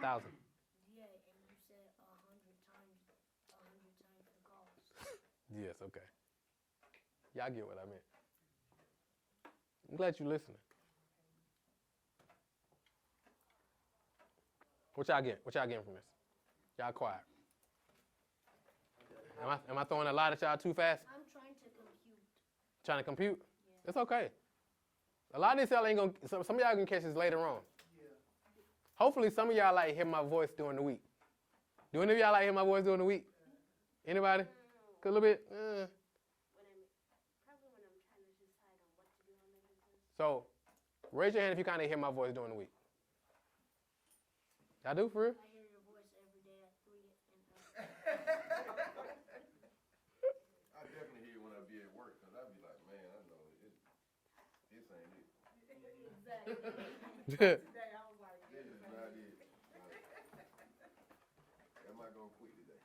Yeah, and you said 100 times the cost. Yes, okay. Y'all get what I meant. I'm glad you're listening. What y'all get? What y'all getting from this? Y'all quiet. Am I throwing a lot at y'all too fast? I'm trying to compute. Trying to compute? Yeah. It's okay. A lot of these y'all ain't gonna. Some of y'all can catch this later on. Yeah. Hopefully, some of y'all like hear my voice during the week. Do any of y'all like hear my voice during the week? Anybody? A little bit. Probably when I'm trying to decide on what to do on the business. So, raise your hand if you kind of hear my voice during the week. Y'all do for real? I hear your voice every day at 3 I definitely hear it when I be at work, because I be like, man, I know this ain't it. Exactly. Today I was like, This is not it. Am I going to quit today?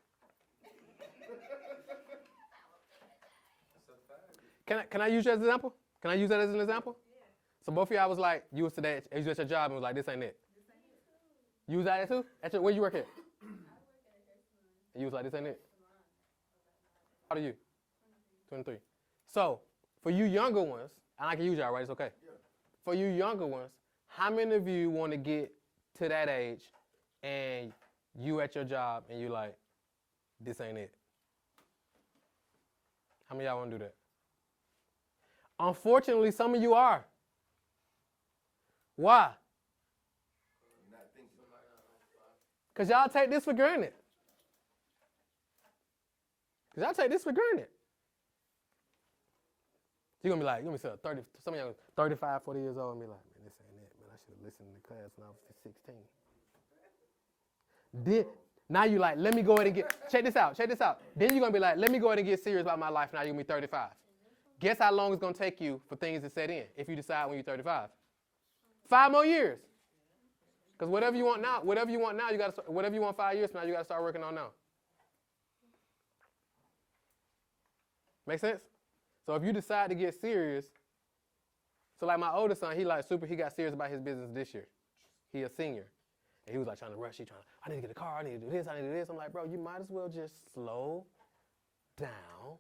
That's a fact. Can I use you as an example? Can I use that as an example? So both of y'all was like, you was today, you was at your job and was like, this ain't it. You was at it too? Where you work at? And you was like, this ain't it. How old are you? 23. So for you younger ones, and I can use y'all, right? It's okay. Yeah. For you younger ones, how many of you want to get to that age and you at your job and you like, this ain't it? How many of y'all want to do that? Unfortunately, some of you are. Why? You're not thinking. Because y'all take this for granted. Because y'all take this for granted. You're going to be like, you're going to be 30, some of y'all 35, 40 years old and be like, man, this ain't it. Man, I should have listened to class when I was 16. Now you like, let me go ahead and check this out. Then you're going to be like, let me go ahead and get serious about my life. Now you're going to be 35. Guess how long it's going to take you for things to set in if you decide when you're 35? 5 more years. Because whatever you want now, whatever you want 5 years from now, you got to start working on now. Make sense? So if you decide to get serious, so like my oldest son, he got serious about his business this year. He a senior. And he was like trying to rush. I need to get a car. I need to do this. I'm like, bro, you might as well just slow down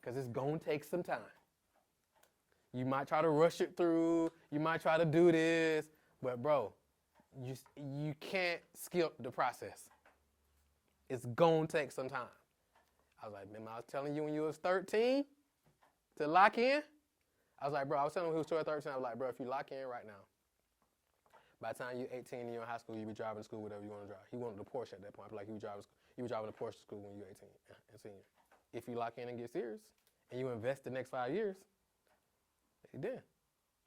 because it's going to take some time. You might try to rush it through. You might try to do this. But, bro, you can't skip the process. It's going to take some time. I was like, remember I was telling you when you was 13 to lock in? I was like, bro, I was telling him he was 12, 13. I was like, bro, if you lock in right now, by the time you're 18 and you're in high school, you'll be driving to school, whatever you want to drive. He wanted a Porsche at that point. I feel like you were driving a Porsche to school when you were 18 and senior. If you lock in and get serious and you invest the next 5 years, he did.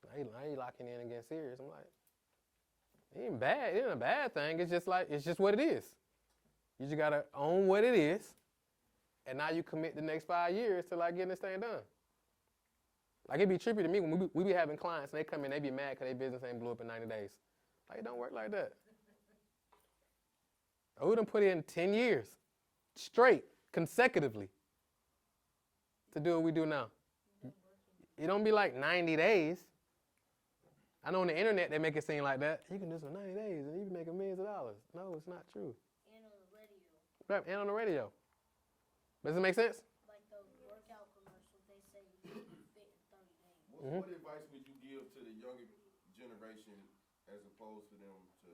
Now you locking in and getting serious. I'm like, it ain't bad. It ain't a bad thing. It's just what it is. You just got to own what it is. And now you commit the next 5 years to like getting this thing done. Like it'd be trippy to me when we be having clients and they come in, they be mad because their business ain't blew up in 90 days. Like it don't work like that. I would have put in 10 years straight, consecutively to do what we do now. It don't be like 90 days. I know on the internet they make it seem like that. You can do this for 90 days and you can make millions of dollars. No, it's not true. And on the radio. Right, and on the radio. Does it make sense? Like the workout commercials, they say you can fit in 30 days. What advice would you give to the younger generation as opposed to them to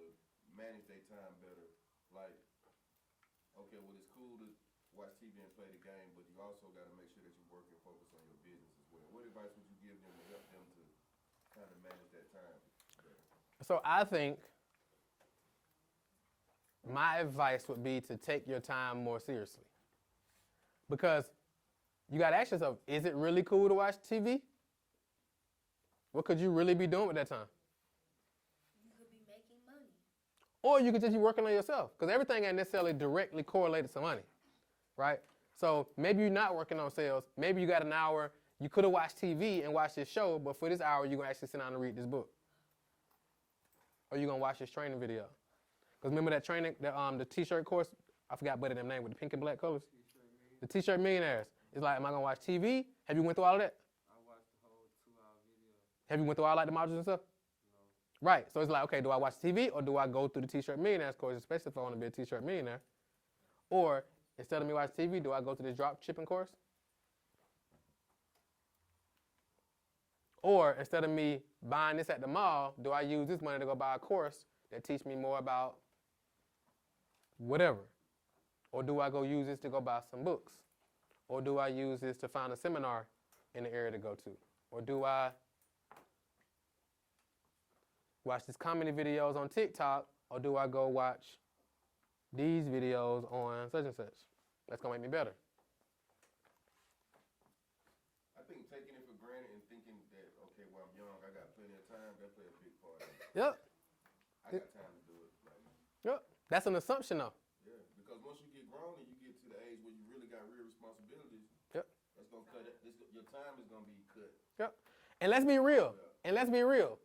manage their time better? Like, okay, well, it's cool to watch TV and play the game, but you also got to make sure that you work and focus on your business as well. What advice would you give them to help them to kind of manage that time better? So I think my advice would be to take your time more seriously. Because you got to ask yourself, is it really cool to watch TV? What could you really be doing with that time? You could be making money. Or you could just be working on yourself. Because everything ain't necessarily directly correlated to money, right? So maybe you're not working on sales. Maybe you got an hour. You could have watched TV and watched this show, but for this hour, you're going to actually sit down and read this book. Or you're going to watch this training video. Because remember that training, the T-shirt course? I forgot but their name with the pink and black colors. The T-shirt Millionaires. It's like, am I going to watch TV? Have you went through all of that? I watched the whole 2-hour video. Have you went through all like the modules and stuff? No. Right. So it's like, okay, do I watch TV or do I go through the T-shirt Millionaires course, especially if I want to be a T-shirt millionaire? Or instead of me watching TV, do I go to this drop shipping course? Or instead of me buying this at the mall, do I use this money to go buy a course that teach me more about whatever? Or do I go use this to go buy some books? Or do I use this to find a seminar in the area to go to? Or do I watch these comedy videos on TikTok? Or do I go watch these videos on such and such? That's going to make me better. I think taking it for granted and thinking that, okay, well, I'm young, I got plenty of time, that play a big part in it. Yep. I got time to do it right now. Yep. That's an assumption, though. Yeah, because once you get grown and you get to the age where you really got real responsibilities, Yep. that's gonna cut it. Your time is gonna be cut. Yep. And let's be real. Yeah. And let's be real.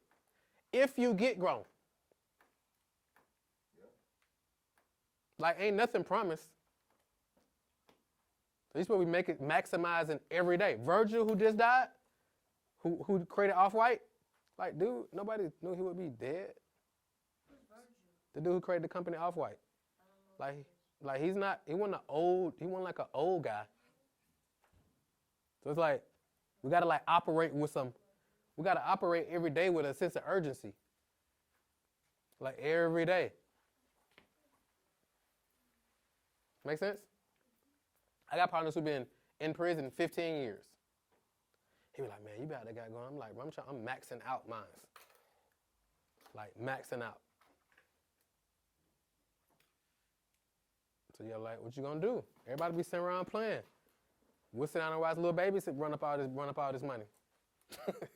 If you get grown, Yeah. like ain't nothing promised. So you're supposed to be maximizing every day. Virgil, who just died, who created Off-White, Like, dude, nobody knew he would be dead. Who's Virgil? The dude who created the company Off-White. I don't know. Like, like he wasn't like an old guy. So it's like, we gotta like operate every day with a sense of urgency. Like every day. Make sense? I got partners who've been in prison 15 years. He be like, man, you got that guy going. I'm like, I'm maxing out mine. Like maxing out. So you're like, what you gonna do? Everybody be sitting around playing. We'll sit down and watch little baby run up all this money. Like,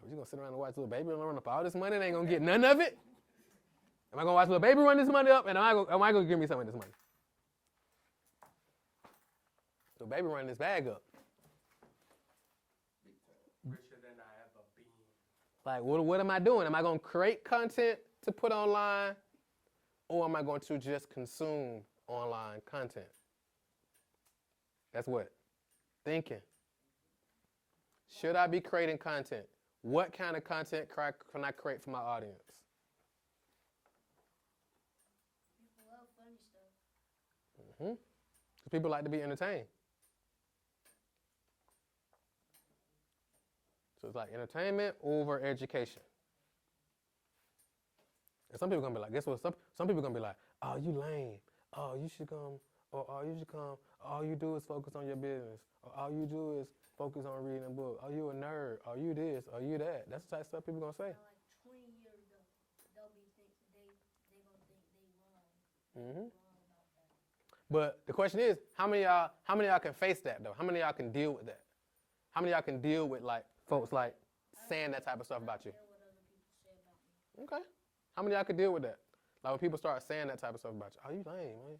you gonna sit around and watch little baby run up all this money and ain't gonna get none of it? Am I gonna watch little baby run this money up and am I gonna give me some of this money? So baby run this bag up. Richer than I ever been. Like, what am I doing? Am I gonna create content to put online? Or am I going to just consume online content? That's what? Thinking. Should I be creating content? What kind of content can I create for my audience? People love funny stuff. Because people like to be entertained. So it's like entertainment over education. And some people gonna be like, guess what? Some people gonna be like, oh, you lame. Oh, you should come. Or oh, you should come. All you do is focus on your business. Or all you do is focus on reading a book. Oh, you a nerd. Or you this. Or you that. That's the type of stuff people gonna say. Now, like 20 years ago, they'll be they gonna think they wrong. Wrong about that. But the question is, how many of y'all can face that though? How many of y'all can deal with that? How many of y'all can deal with like folks like saying that type of stuff about you? I don't care what other people say about me. Okay. How many of y'all can deal with that? Like when people start saying that type of stuff about you. Oh, you lame, man.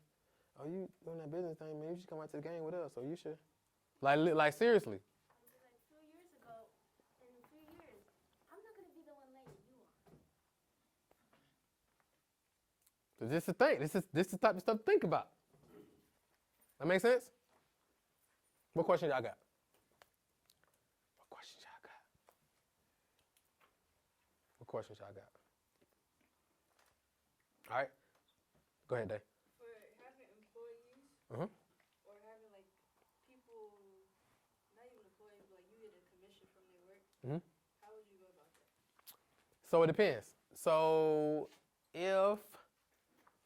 Oh, you doing that business thing, man. You should come out to the game with us. Or you should. Like seriously. Like 2 years ago, in 3 years, I'm not gonna be the one lame. You are. So this is the thing. This is the type of stuff to think about. That make sense? What question y'all got? What questions y'all got? What questions y'all got? All right. Go ahead, Dave. For having employees, Uh-huh. or having like people, not even employees, but like you get a commission from their work. How would you go about that? So it depends. So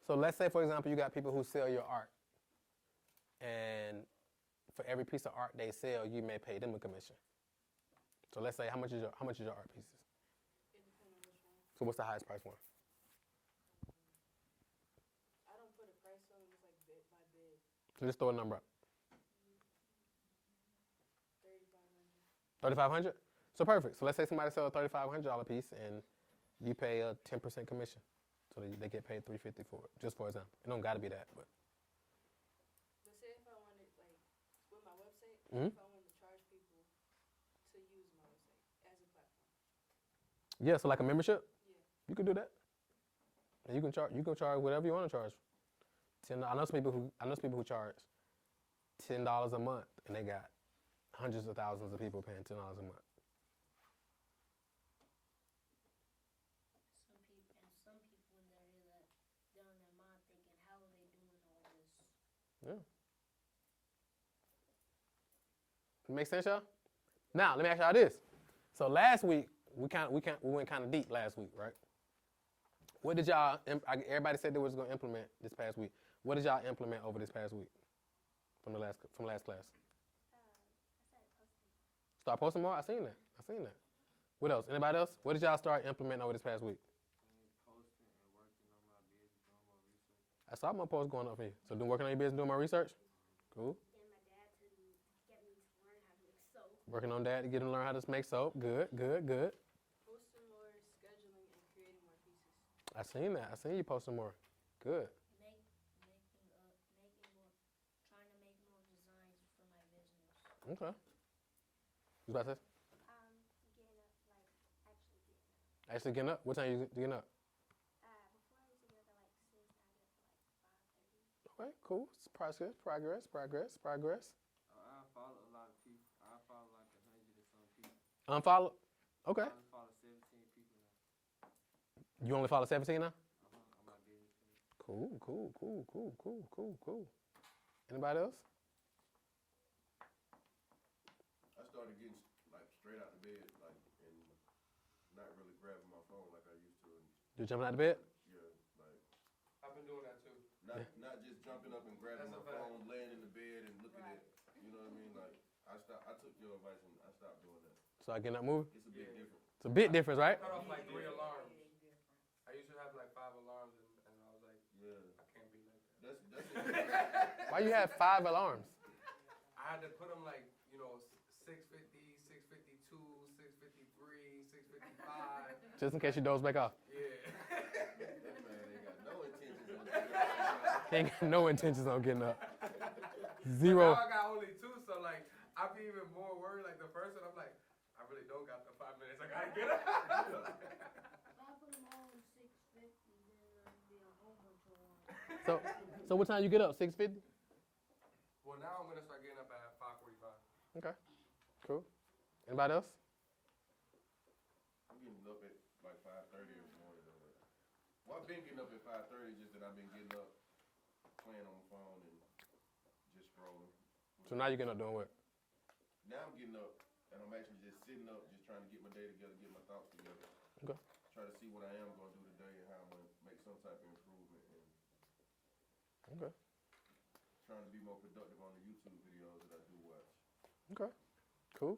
let's say, for example, you got people who sell your art. And for every piece of art they sell, you may pay them a commission. So let's say, how much is your art pieces? It depends on which one. So what's the highest price one? I don't put a price on it. It's like bid by bid. So just throw a number up. 3,500. 3,500? So perfect. So let's say somebody sells a $3,500 piece and you pay a 10% commission. So they get paid $350 for it, just for example. It don't got to be that, but. But say if I wanted, like, with my website, Mhm. if I wanted to charge people to use my website as a platform. Yeah, so like a membership? Yeah. You can do that. And you can charge whatever you want to charge. I know some people who charge $10 a month and they got hundreds of thousands of people paying $10 a month. Some people in their ear that they're in their mind thinking, how are they doing all this? Yeah. Make sense, y'all? Now, let me ask y'all this. So last week, we went kind of deep last week, right? What did y'all, everybody said they was going to implement this past week. What did y'all implement over this past week from last class? I started posting. Start posting more? I seen that. What else? Anybody else? What did y'all start implementing over this past week? Posting and working on my business, doing more research. I saw my post going up for you. So working on your business, doing my research? Cool. And my dad to get me to learn how to make soap. Working on that to get him to learn how to make soap. Good. Posting more, scheduling, and creating more pieces. I seen that. I seen you posting more. Good. Making more, trying to make more designs for my business. Okay. You about to say? Getting up, like, actually getting up. Actually getting up? What time you getting up? Before I used to get up at like 6, now I get up at like 5:30. Okay, cool. It's progress. I follow a lot of people. I follow like 100 or some people. Unfollow? Okay. I follow You only follow 17 now? I might be 18. Cool. Anybody else? I started getting like straight out of bed, like, and not really grabbing my phone like I used to. You jumping out of bed? Yeah, like I've been doing that too. not just jumping up and grabbing That's my a fact. phone, laying in the bed and looking Right. at, you know what I mean? Like I took your advice and I stopped doing that. So I get that movie? It's a big Yeah. difference. It's a bit different, right? Cut off like 3 alarms. Big difference. I used to have like 5 alarms, and I was like, Yeah, I can't be like that. that's Why you have 5 alarms? I had to put them like, 650, 652, 653, 655. Just in case you doze back off. Yeah. that man ain't got no intentions on getting out. He ain't got no intentions on getting up. But Zero. now I got only 2, so like I be even more worried. Like the first one, I'm like, I really don't got the 5 minutes. I gotta get up. If I put them all in 650, then there'd be a whole bunch of alarms. So what time you get up? 6:50? Well, now I'm gonna start getting up at 5:45. Okay. Cool. Anybody else? I'm getting up at like 5:30 this morning. Well, I've been getting up at 5:30, just that I've been getting up, playing on my phone and just scrolling. So now you're getting up doing what? Now I'm getting up and I'm actually just sitting up, just trying to get my day together, get my thoughts together. Okay. Try to see what I am going to do today and how I'm going to make some type of improvement. And Okay. trying to be more productive on the YouTube videos that I do watch. Okay. Cool.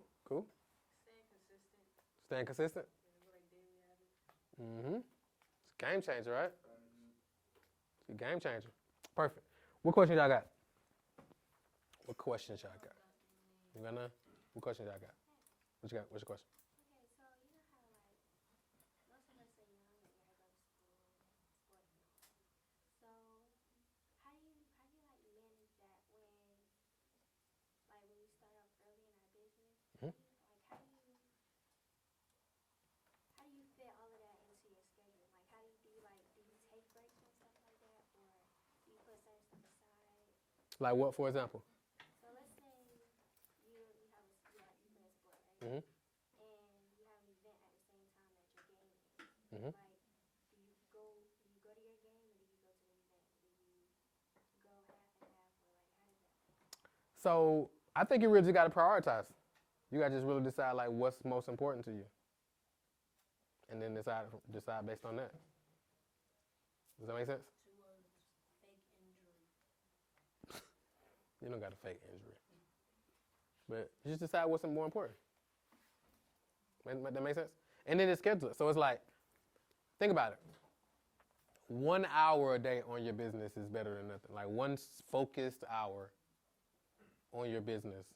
Staying consistent. Staying consistent? Is like daily habits. Mm-hmm. It's a game changer, right? It's a game changer. Perfect. What questions y'all got? You got none? What questions y'all got? What you got? What's your question? Okay, so you know how like most of us are young and we gotta go to school and sport and all. So how do you like manage that when we start off early in our business? Mhm. How do you fit all of that into your schedule? Like how do you take breaks and stuff like that, or do you put certain stuff aside? Like what, for example? So let's say you play a sport, right? Mm-hmm. And you have an event at the same time that your game is. Mhm. Like, do you go to your game or do you go to the event? Do you go half and half, or like how does that? So I think you really just got to prioritize. You got to just really decide like what's most important to you, and then decide based on that. Does that make sense? 2 words: fake injury. You don't got a fake injury, but you just decide what's more important. That make sense? And then it's scheduled. So it's like, think about it. 1 hour a day on your business is better than nothing. Like one focused hour on your business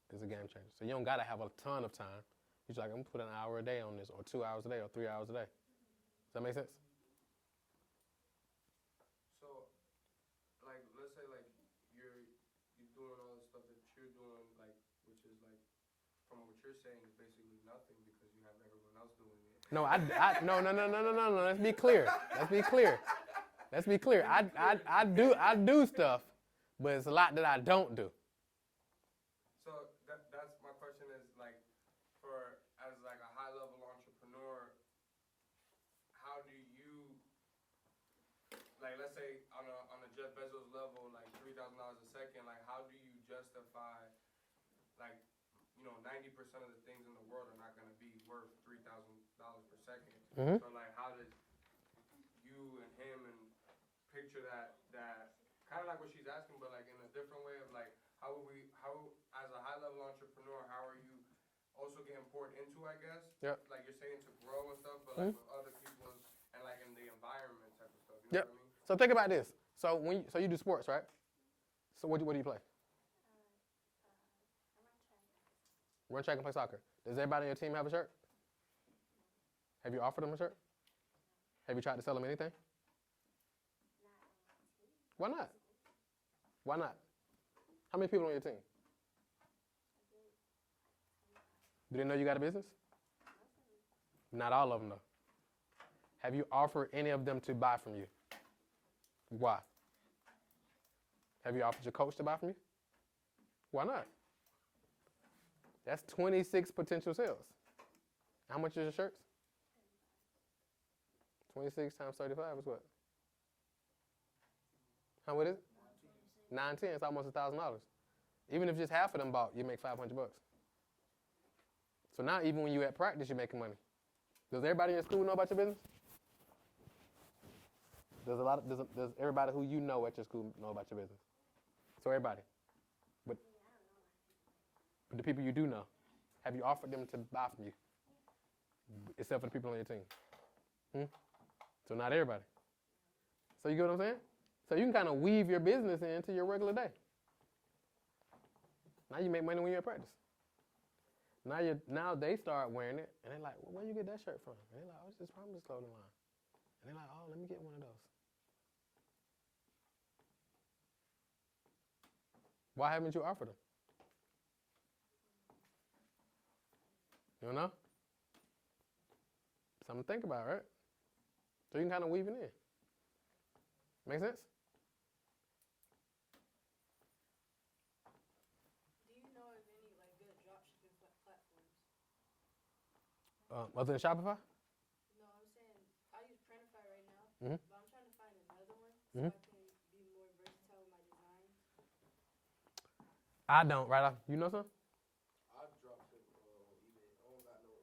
is a game changer. So you don't gotta have a ton of time. You're just like, I'm gonna put an hour a day on this, or 2 hours a day, or 3 hours a day. Does that make sense? So, like, let's say like you're doing all the stuff that you're doing, like, which is like, from what you're saying, is basically nothing because you have everyone else doing it. No, no. Let's be clear. I do stuff, but it's a lot that I don't do. So that's my question is like, as like a high level entrepreneur, how do you, like, let's say on a Jeff Bezos level, like $3,000 a second, like how do you justify, like, 90% of the things in the world are not going to be worth $3,000 per second. Mhm. So like, how does you and him and picture that kind of like what she's asking, but like in a different way of like, how as a high level entrepreneur, how are you also getting poured into, I guess? Yep. Like you're saying to grow and stuff, but like with other people and like in the environment type of stuff. You know what I mean? So think about this. So you do sports, right? So what do you play? I run track. Run track and play soccer. Does everybody on your team have a shirt? Have you offered them a shirt? Have you tried to sell them anything? Why not? Why not? How many people on your team? Do they know you got a business? Not all of them, though. Have you offered any of them to buy from you? Why? Have you offered your coach to buy from you? Why not? That's 26 potential sales. How much is your shirts? 26 times 35 is what? How much is it? 910. It's almost $1,000. Even if just half of them bought, you make $500. So now, even when you at practice, you're making money. Does everybody in school know about your business? Does everybody who you know at your school know about your business? So everybody. But the people you do know, have you offered them to buy from you? Except for the people on your team. So not everybody. So you get what I'm saying? So you can kind of weave your business into your regular day. Now you make money when you're at practice. Now they start wearing it, and they're like, well, where you get that shirt from? And they're like, oh, it's this Promise clothing line. And they're like, oh, let me get one of those. Why haven't you offered them? You don't know? Something to think about, right? So you can kind of weave it in. Make sense? Do you know of any like good dropshipping platforms? Other than Shopify? No, I'm saying I use Printify right now, Mhm. but I'm trying to find another one Mhm. so I can be more versatile with my designs. I don't, right? You know something? I drop ship on eBay. I don't got no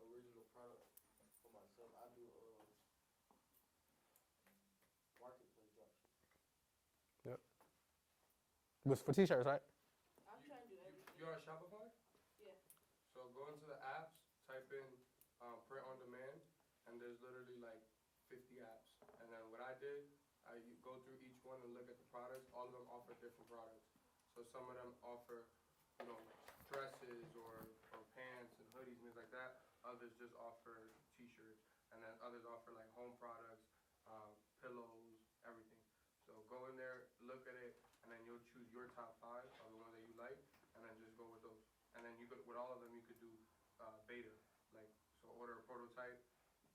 original product for myself. I do marketplace drop ship. Yep. It was for t-shirts, right? I'm trying to do everything. You're on Shopify? Yeah. So go into the apps, type in print on demand, and there's literally like 50 apps. And then what I did, I go through each one and look at the products. All of them offer different products. So some of them offer, dresses or pants and hoodies and things like that. Others just offer t-shirts, and then others offer like home products, pillows, everything. So go in there, look at it, and then you'll choose your top 5 of the ones that you like, and then just go with those. And then you could, with all of them, you could do beta, like so order a prototype,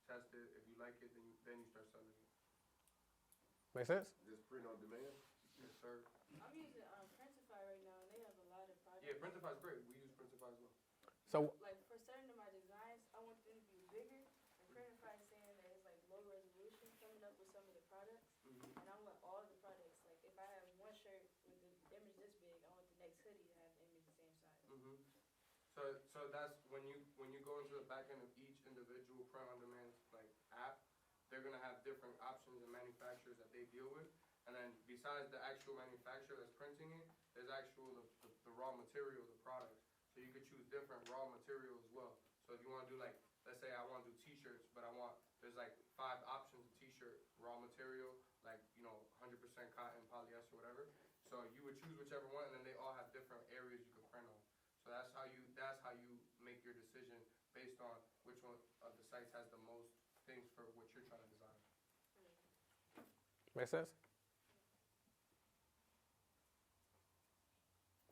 test it. If you like it, then you start selling it. Make sense? Just print on demand. Yes, sir. I'm using Printify right now, and they have a lot of products. Yeah, Printify is great. We use Printify as well. So Like for certain of my designs, I want them to be bigger, and Printify is saying that it's like low resolution coming up with some of the products, and I want all the products. Like if I have one shirt with the image this big, I want the next hoodie to have the image the same size. So that's when you go into the back end of each individual print on demand like app, they're gonna have different options and manufacturers that they deal with. And then besides the actual manufacturer that's printing it, there's the raw material, the products. So you could choose different raw material as well. So if you want to do like, let's say I want to do t-shirts, but there's like 5 options of t-shirt raw material, like 100% cotton, polyester, whatever. So you would choose whichever one, and then they all have different areas you can print on. So that's how you make your decision based on which one of the sites has the most things for what you're trying to design. make sense?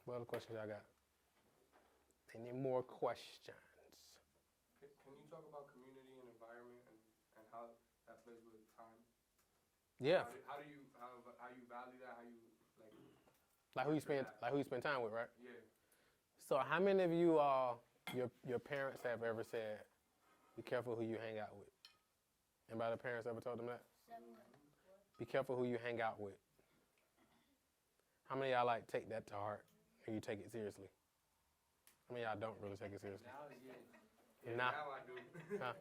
What other questions y'all got? Any more questions? Can you talk about community and environment and how that plays with time? Yeah. How you value that? How you Like who you spend time with, right? Yeah. So how many of you your parents have ever said, be careful who you hang out with? Anybody parents ever told them that? Be careful who you hang out with. How many of y'all take that to heart and you take it seriously? How many of y'all don't really take it seriously? Now I do. Huh?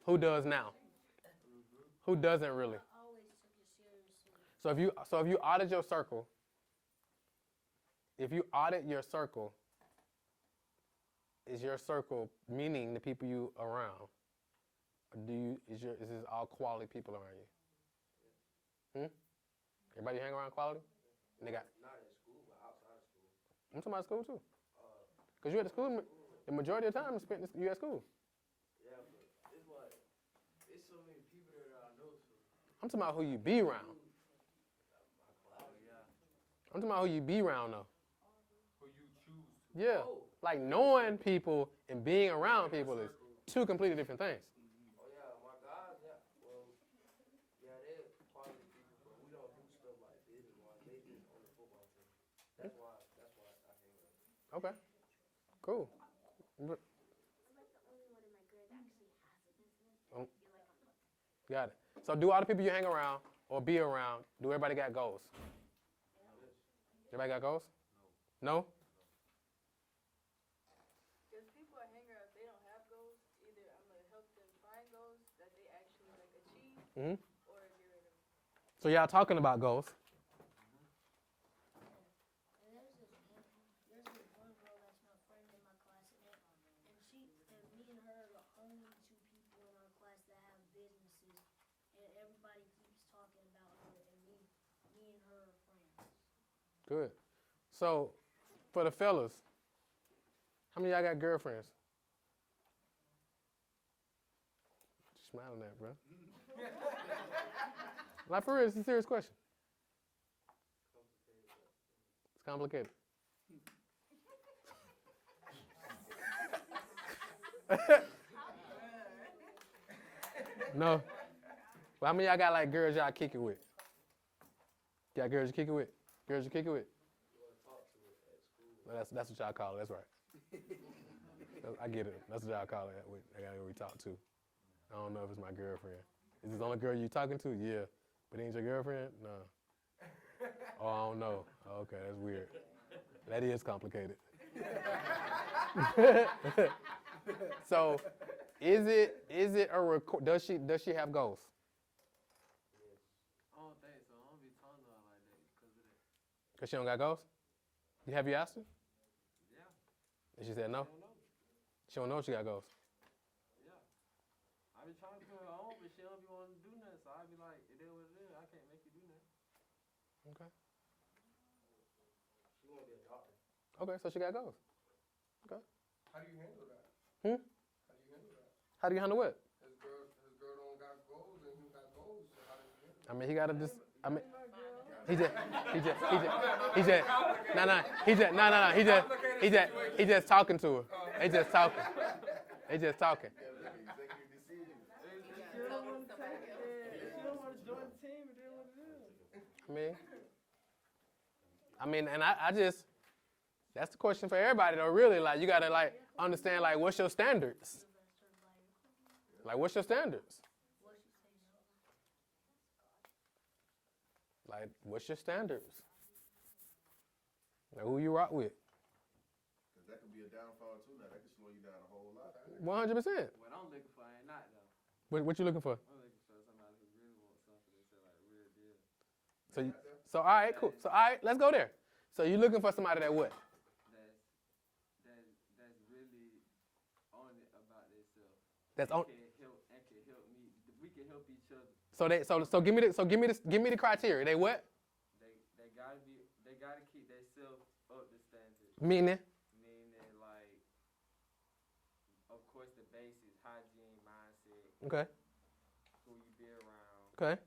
Who does now? Who doesn't really? I always took it seriously. So if you audit your circle, is your circle meaning the people you around? Or is this all quality people around you? Everybody hang around quality? And they got Not in school, but outside of school. I'm talking about school too. Because you at the school, the majority of the time you at school. Yeah, but it's like it's so many people there that I know. So I'm talking about who you be around. I'm talking about who you be around though. Who you choose to. Yeah. Like knowing people and being around people is 2 completely different things. Oh yeah, my guys, yeah. Well, yeah, they're quality people, but we don't do stuff like business wise. They just on the football team. That's why I hang with them. Okay. Cool. I'm like the only one Got it. So do all the people you hang around or be around, do everybody got goals? Everybody got goals? No? Because people I hang around, if they don't have goals, either I'm gonna help them find goals that they actually like achieve, Mm-hmm. or get rid of them. So y'all talking about goals. And there's this one girl that's my friend in my class, and me and her are the only two people in our class that have businesses, and everybody keeps talking about her, and me and her are friends. Good. So for the fellas, how many of y'all got girlfriends? What you smiling at, bro? Like for real, it's a serious question. It's complicated. No. Well, how many of y'all got like girls y'all kick it with? Got girls you kick it with? Girls you kick it with? Well, that's what y'all call it. That's right. I get it. That's what y'all call it. I got to talk to. I don't know if it's my girlfriend. Is this the only girl you talking to? Yeah. But ain't your girlfriend? No. Oh, I don't know. Okay, that's weird. That is complicated. So, is it a record? Does she have goals? I don't think so. I don't be talking to her like that because of that. Cause she don't got goals? Have you asked her? Yeah. And she said no. I don't know. She don't know if she got goals. Yeah. I be trying to put her on, but she don't be wanting to do nothing. So I be like, it is what it is. I can't make you do nothing. Okay. She want to be a doctor. Okay, so she got goals. Okay. How do you handle that? Hmm? How do you handle that? How do you handle what? His girl don't got goals and he got goals. So how does he handle that? I mean, he got to just. I mean, he just. He just talking to her. He just talking. He just talking. Executive decision. She don't want to take it. She don't want to join the team. It is what it is. I mean, and I just. That's the question for everybody though. Really, like you gotta like understand like what's your standards. Like what's your standards? Like, what's your standards? Like, who you rock with? Because that could be a downfall too. Now that could slow you down a whole lot. 100%. What I'm looking for ain't not though. What you looking for? I'm looking for somebody who really wants something that's like real deal. So all right, cool. So all right, let's go there. So you looking for somebody that what? That's really on it about themselves. That's on. Can help me. We can help each other. So give me the criteria. They what? They gotta keep themselves up to standard. Meaning? Meaning like, of course the basics, hygiene, mindset. Okay. Who you be around. Okay.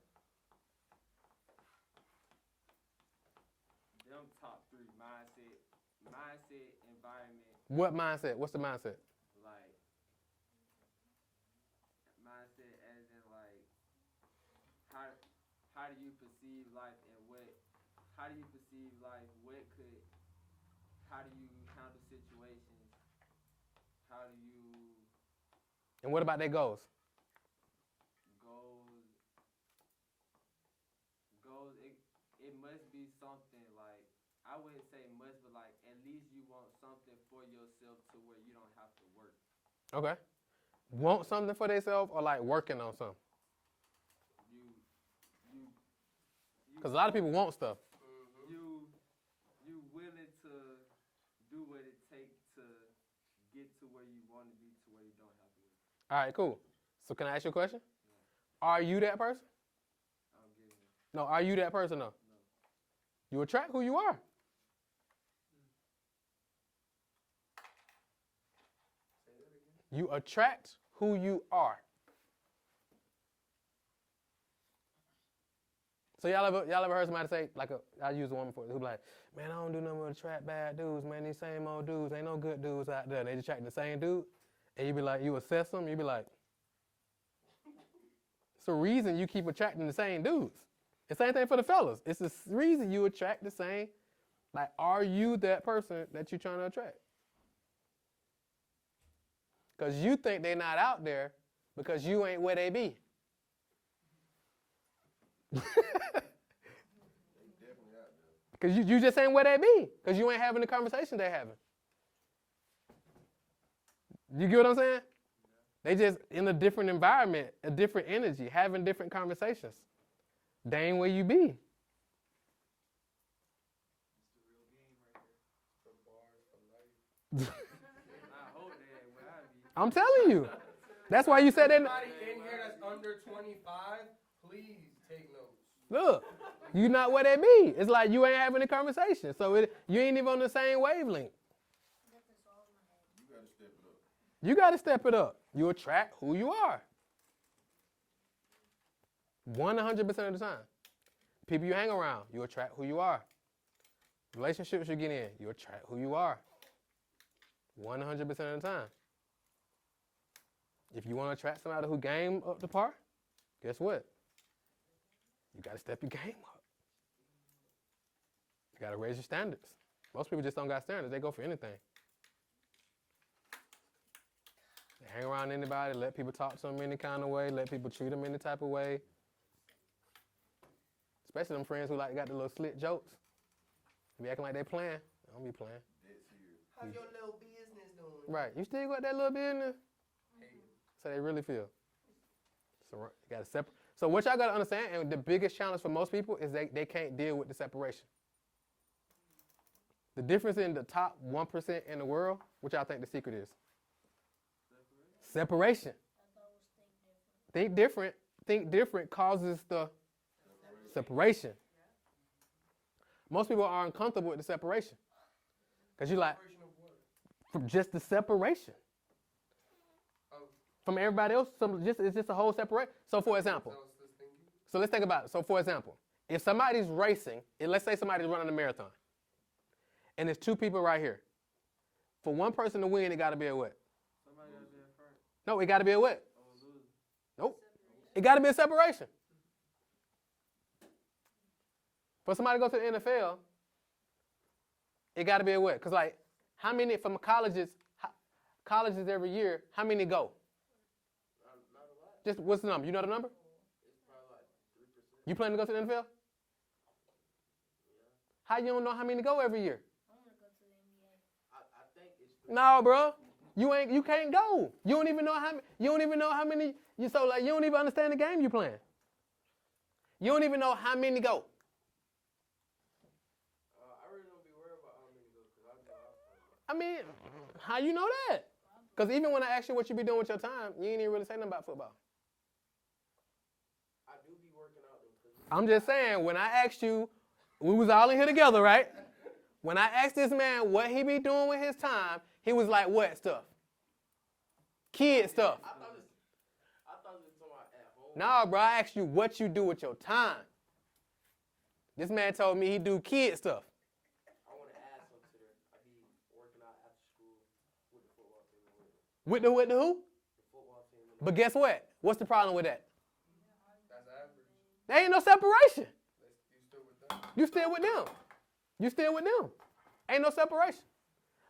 Them top three: mindset, environment. What mindset? What's the mindset? Like mindset, as in like how do you perceive life and what? How do you perceive life? How do you handle situations? How do you? And what about their goals? Goals. It must be something like, I wouldn't say must, but like at least you want something for yourself to where you don't have to work. Okay. Want something for themselves or like working on something? Because a lot of people want stuff. You willing to do what it takes to get to where you want to be, to where you don't have to work. All right, cool. So can I ask you a question? Yeah. Are you that person? I'm getting it. No, are you that person though? No. You attract who you are. Say that again. You attract who you are. So y'all ever heard somebody say, like I used a woman for it, who be like, man, I don't do nothing but attract bad dudes, man. These same old dudes, ain't no good dudes out there. They just attract the same dude. And you be like, you assess them, you be like, it's the reason you keep attracting the same dudes. The same thing for the fellas. It's the reason you attract the same. Like, are you that person that you're trying to attract? Because you think they're not out there because you ain't where they be. They definitely out there. Because you just ain't where they be. Because you ain't having the conversation they having. You get what I'm saying? They just in a different environment, a different energy, having different conversations. They ain't where you be. I hope they ain't where I be. I'm telling you. That's why you said that. Anybody in here that's under 25, please take notes. Look, you not where they be. It's like you ain't having a conversation. So you ain't even on the same wavelength. You gotta step it up. You got to step it up. You attract who you are. 100% of the time. People you hang around, you attract who you are. Relationships you get in, you attract who you are. 100% of the time. If you want to attract somebody who game up to par, guess what? You got to step your game up. You got to raise your standards. Most people just don't got standards. They go for anything. They hang around anybody, let people talk to them any kind of way, let people treat them any type of way. Especially them friends who like got the little slick jokes. They be acting like they playing. They don't be playing. How's your little business doing? Right. You still got that little business? So they really feel. So you got to separate. So what y'all got to understand, and the biggest challenge for most people is they can't deal with the separation. The difference in the top 1% in the world, what y'all think the secret is? Separation. Think different. Think different causes the separation. Most people are uncomfortable with the separation. Because you're like, from just the separation. From everybody else, it's just a whole separate. So for example, so let's think about it. So for example, if somebody's racing, and let's say somebody's running a marathon, and there's two people right here. For one person to win, it got to be a what? Somebody gotta be in front. No, it got to be a what? Oh, lose. Nope. It got to be a separation. For somebody to go to the NFL, it got to be a what? Because like, how many from colleges every year, how many go? Not a lot. Just what's the number? You know the number? It's probably like 3%. You plan to go to the NFL? Yeah. How you don't know how many go every year? I want to go to the NBA. I think it's 3%. No, bro. You can't go. You don't even know how many you don't even understand the game you playing. You don't even know how many go. I really don't be worried about how many go because I know I mean, how you know that? Because even when I ask you what you be doing with your time, you ain't even really say nothing about football. I do be working out though. I'm just saying, when I asked you, we was all in here together, right? When I asked this man what he be doing with his time, he was like, what stuff? Kid stuff. I thought it was talking about at home. Nah, bro, I asked you what you do with your time. This man told me he do kid stuff. I want to add something to there. I be working out after school with the football team. With the who? The football team. But guess what? What's the problem with that? That's average. There ain't no separation. You still with them? You still with them. Ain't no separation.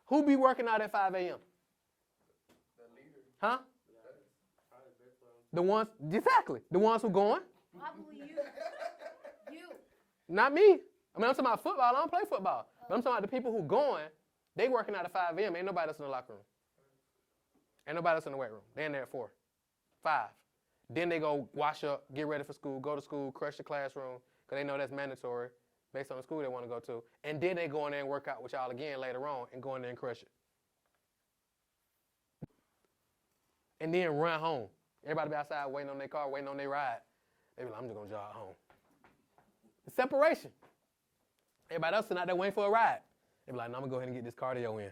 Who be working out at 5 a.m.? The leader. Huh? Probably best friends. The ones, exactly. The ones who going. Probably you. You. Not me. I mean, I'm talking about football. I don't play football. But I'm talking about the people who going, they working out at 5 a.m. Ain't nobody else in the locker room. Ain't nobody else in the weight room. They in there at 4, 5. Then they go wash up, get ready for school, go to school, crush the classroom, because they know that's mandatory based on the school they want to go to. And then they go in there and work out with y'all again later on and go in there and crush it. And then run home. Everybody be outside waiting on their car, waiting on their ride. They be like, I'm just going to jog home. It's separation. Everybody else is out there waiting for a ride. They be like, no, I'm going to go ahead and get this cardio in.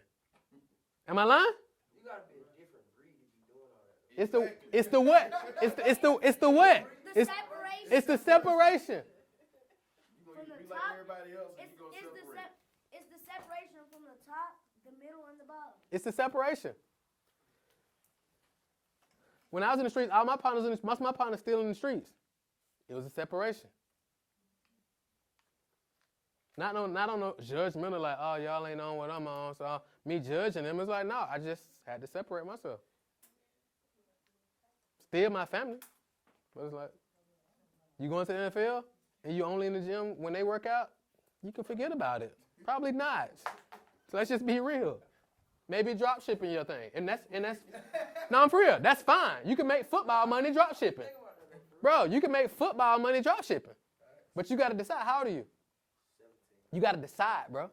Am I lying? You got to be a different breed to be doing all that. It's the what? It's the what? The separation. It's the separation. From the Be like top, everybody else and it's, you gonna it's, the separate. it's the separation from the top, the middle, and the bottom. It's the separation. When I was in the streets, all my partners most of my partners still in the streets. It was a separation. Not on no judgmental like, oh, y'all ain't on what I'm on. So me judging them, it's like, no, I just had to separate myself. Still my family. But it's like, you going to the NFL? and you only in the gym when they work out, you can forget about it. Probably not. So let's just be real. Maybe drop shipping your thing. And that's no, I'm for real. That's fine. You can make football money drop shipping. Bro, you can make football money drop shipping. But you got to decide. How old are you? You got to decide, bro.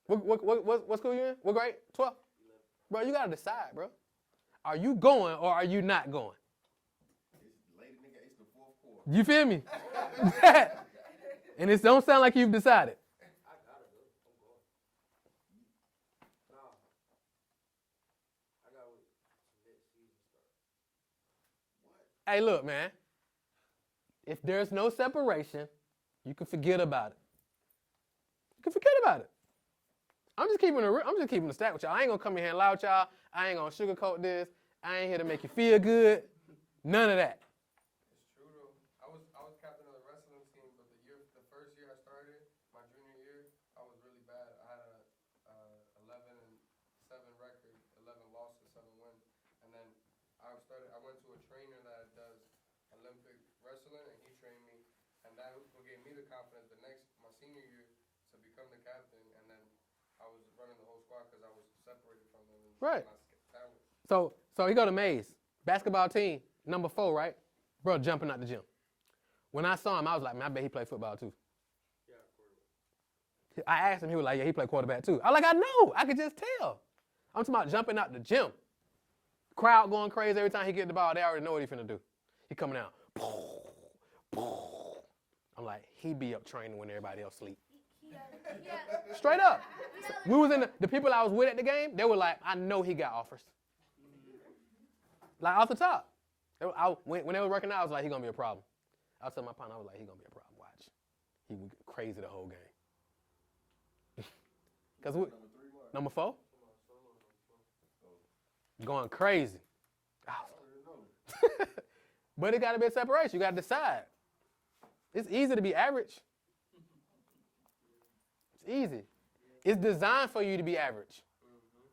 What school you in? What grade? 12? Bro, you got to decide, bro. Are you going or are you not going? It's the fourth quarter. You feel me? And it don't sound like you've decided. I gotta go. I'm going. Nah. I gotta wait till next season start. Hey, look, man. If there's no separation, you can forget about it. You can forget about it. I'm just keeping the stack with y'all. I ain't gonna come in here and lie with y'all. I ain't gonna sugarcoat this. I ain't here to make you feel good. None of that. It's true though. I was captain of the wrestling team, but the first year I started, my junior year, I was really bad. I had a 11-7 record, 11 losses, 7 wins, and then I went to a trainer that does Olympic wrestling, and he trained me, and that what gave me the confidence my senior year to become the captain, and then I was running the whole squad because I was separated from them. Right. My talent. So he go to Mays. Basketball team, number 4, right? Bro, jumping out the gym. When I saw him, I was like, man, I bet he played football too. Yeah, quarterback. I asked him, he was like, yeah, he played quarterback too. I was like, I know. I could just tell. I'm talking about jumping out the gym. Crowd going crazy every time he get the ball. They already know what he finna do. He coming out. I'm like, he be up training when everybody else sleep. Straight up. We was in the people I was with at the game, they were like, I know he got offers. Like off the top. When they were working out, I was like, he gonna be a problem. I was telling my partner, I was like, he gonna be a problem. Watch. He was crazy the whole game. Cause number 4? Going crazy. But it gotta be a separation. You gotta decide. It's easy to be average. It's easy. It's designed for you to be average.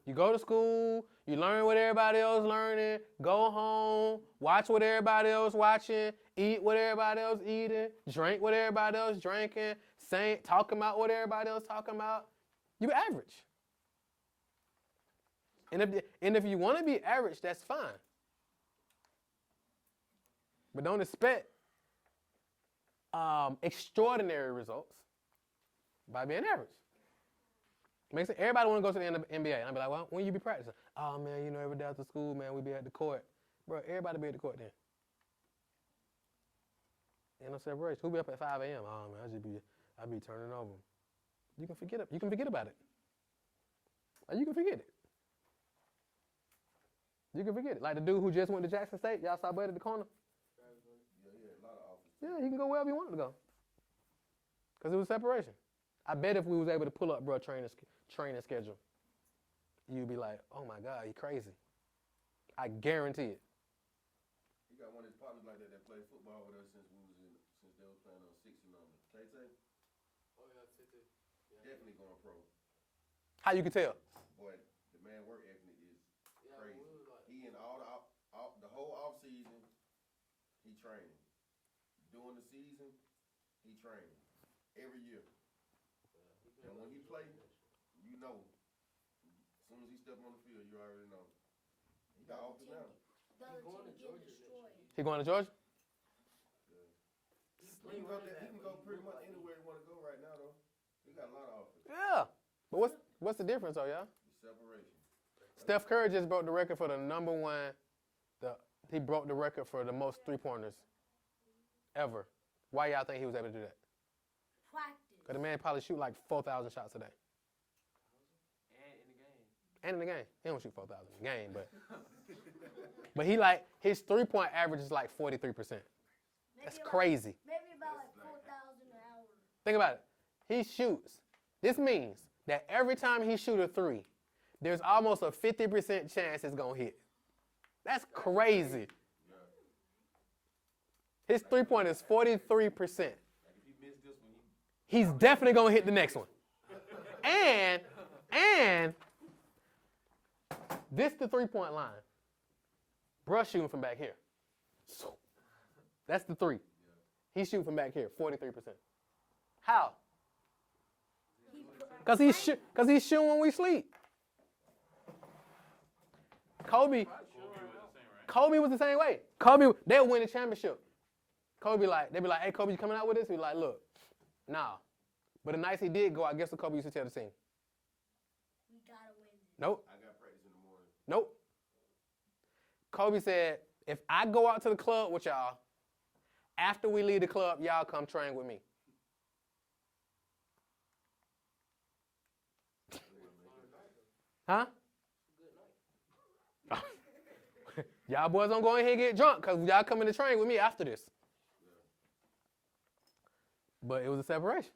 You go to school, you learn what everybody else learning, go home, watch what everybody else watching, eat what everybody else eating, drink what everybody else drinking, talking about what everybody else talking about. You average. And if you want to be average, that's fine. But don't expect extraordinary results by being average. Makes sense. Everybody want to go to the NBA. And I'll be like, well, when you be practicing? Oh, man, every day after school, man, we be at the court. Bro, everybody be at the court then. Ain't no separation. Who be up at 5 a.m.? Oh, man, I be turning over. You can forget about it. Or you can forget it. You can forget it. Like the dude who just went to Jackson State. Y'all saw Bud at the corner? Yeah, a lot of offers. Yeah, he can go wherever he wanted to go. Because it was separation. I bet if we was able to pull up, bro, training schedule, you'd be like, oh my God, he crazy. I guarantee it. He got one of his partners like that played football with us since they was playing on 6 and under. Tay-Tay? Oh yeah, Tay-Tay. Yeah. Definitely going pro. How you can tell? Boy, the man work ethic is crazy. He in the whole off season, he training. During the season, he training. Every year. And when he play, you know. As soon as he step on the field, you already know. He got offers now. He going to Georgia? Yeah. He can go pretty much anywhere he want to go right now, though. He got a lot of offers. Yeah. But what's the difference, though, y'all? The separation. Steph Curry just broke the record for the number one. He broke the record for the most 3-pointers ever. Why y'all think he was able to do that? Practice. Because the man probably shoot like 4,000 shots a day. And in the game. He don't shoot 4,000 in the game, but his 3-point average is like 43%. That's crazy. Maybe about like 4,000 an hour. Think about it. He shoots. This means that every time he shoot a 3, there's almost a 50% chance it's going to hit. That's crazy. His 3-point is 43%. He's definitely going to hit the next one. And this the 3-point line. Bruh shooting from back here. So, that's the 3. He shoot from back here, 43%. How? He Cause he's shooting when we sleep. Kobe was the same way. Kobe, they'll win the championship. They'd be like, hey, Kobe, you coming out with us? He'd be like, look, nah. But the nights he did go, I guess what Kobe used to tell the team. We gotta win this. Nope. I got practice in the morning. Nope. Kobe said, if I go out to the club with y'all, after we leave the club, y'all come train with me. Huh? Y'all boys don't go in here and get drunk because y'all coming to train with me after this. But it was a separation.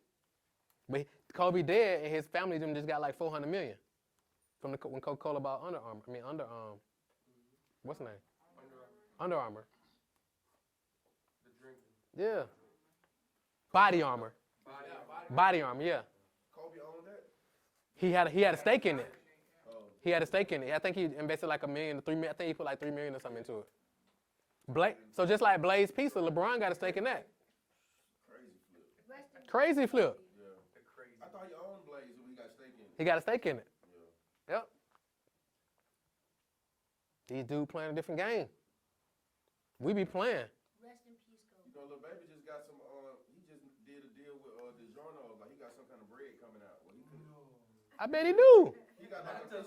But Kobe dead and his family them just got like $400 million from when Coca-Cola bought Under Armour. What's the name? Under Armour. The drinking. Yeah. Body Armor. Body Armor, yeah. Kobe owned that? He had a stake in it. He had a stake in it. I think he invested like $1 million, $3 million. I think he put like $3 million or something into it. So just like Blaze Pizza, LeBron got a stake in that. Crazy flip. Yeah. I thought he owned Blaze when he got stake in it. He got a stake in it. Yeah. Yep. These dudes playing a different game. We be playing. Rest in peace, Kobe. You know, Lil Baby just got some, he just did a deal with DiGiorno. Like, he got some kind of bread coming out. Well, he could. I bet he do. He got like it's a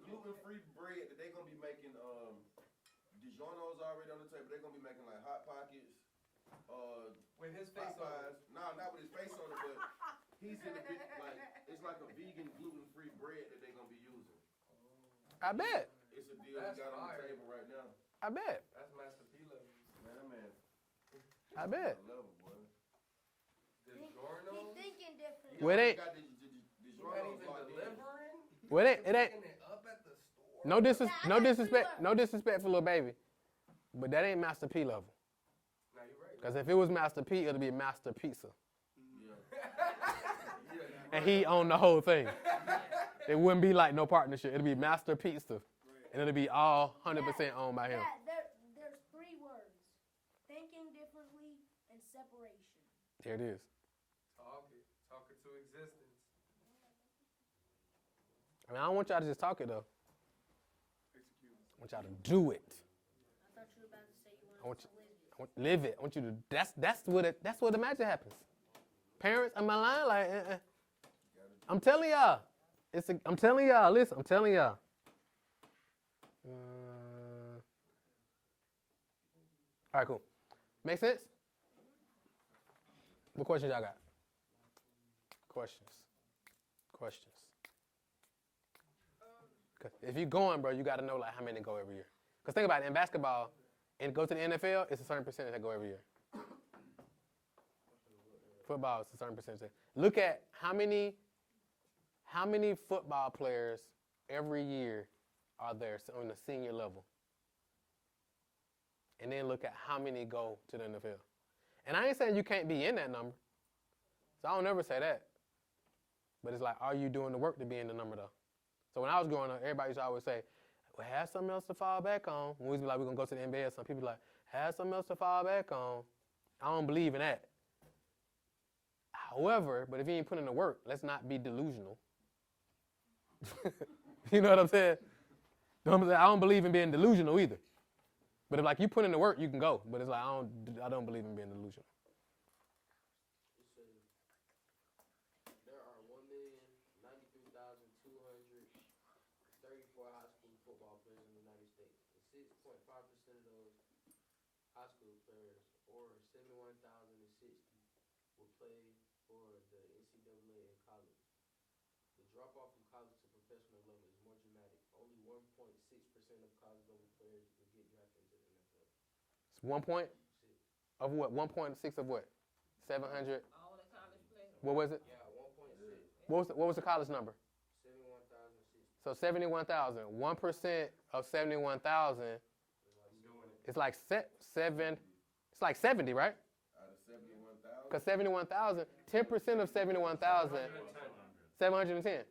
gluten-free bread that they're going to be making, DiGiorno's already on the table. They're going to be making like Hot Pockets, With his face on it. No, not with his face on it, but he's in a big, like, it's like a vegan gluten-free bread that they're going to be using. I bet. It's a deal That's he got on the fire. table right now. I bet. That's Master P level. Man. I bet. I love him, boy. DiGiorno? He thinking different. Well, it ain't. Got Not DiGiorno's even locked in. delivering? Well, it ain't. Picking it up at the store? No disrespect for Lil Baby, but that ain't Master P level. Nah, you're right. Because if it was Master P, it'll be Master Pizza, Yeah. and he owned the whole thing. It wouldn't be like no partnership. It'll be Master Pizza, and it'll be all 100% owned by him. There's 3 words: thinking differently and separation. There it is. Talk it to existence. I mean, I don't want y'all to just talk it though. I want y'all to do it. I thought you were about to say you I want wanted to live it. I want live it. I want you to. That's where the magic happens. Parents, am I lying? Like, I'm telling y'all. I'm telling y'all. Listen, I'm telling y'all. All right, cool. Make sense? What questions y'all got? Questions. 'Cause if you're going, bro, you got to know like how many go every year. Because think about it, in basketball, and go to the NFL, it's a certain percentage that go every year. Football is a certain percentage. Look at how many football players every year are there on the senior level. And then look at how many go to the NFL. And I ain't saying you can't be in that number. So I don't ever say that. But it's like, are you doing the work to be in the number though? So when I was growing up, everybody used to always say, well, have something else to fall back on. When we used to be like, we're going to go to the NBA, some people like, have something else to fall back on. I don't believe in that. However, but if you ain't putting in the work, let's not be delusional. You know what I'm saying? I don't believe in being delusional either. But if like you put in the work, you can go. But it's like I don't believe in being delusional. There are 1,093,234 high school football players in the United States. 6.5% of those high school players, or 71,060, will play for the NCAA in college. The drop-off from college to professional level is more dramatic. Only 1.6% of college level players will get drafted into the NFL. It's 1 point of what? 1.6 of what? 700. All the college players. What was it? Yeah, 1.6. What was the college number? 71,060. So 71,000. 1% of 71,000. It's like 7. It's like 70, right? Out of 71,000. Because 71,000, 10% of 71,000, 710.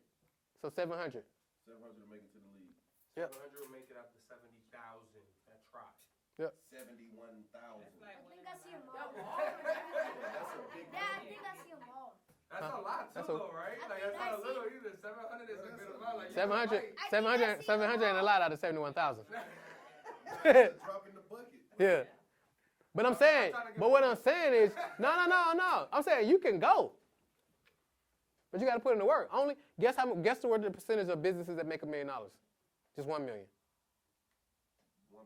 So 700. 700 to make it to the league. Yep. 700 will make it up to 70,000 that try. Yep. 71,000. That's like I one think in I the see them Bible. all. That's a big Yeah, I number. think I see them all. That's Huh? a lot too, That's a- though, right? I Like think that's not I a little either. 700 is a good amount. Like, you 700, might- 700, 700 ain't a lot out of 71,000. That's a drop in the bucket. Yeah. But I'm saying, but what I'm saying is, no. I'm saying you can go. But you got to put in the work. Only, guess what the percentage of businesses that make $1 million? Just 1 million. 1%,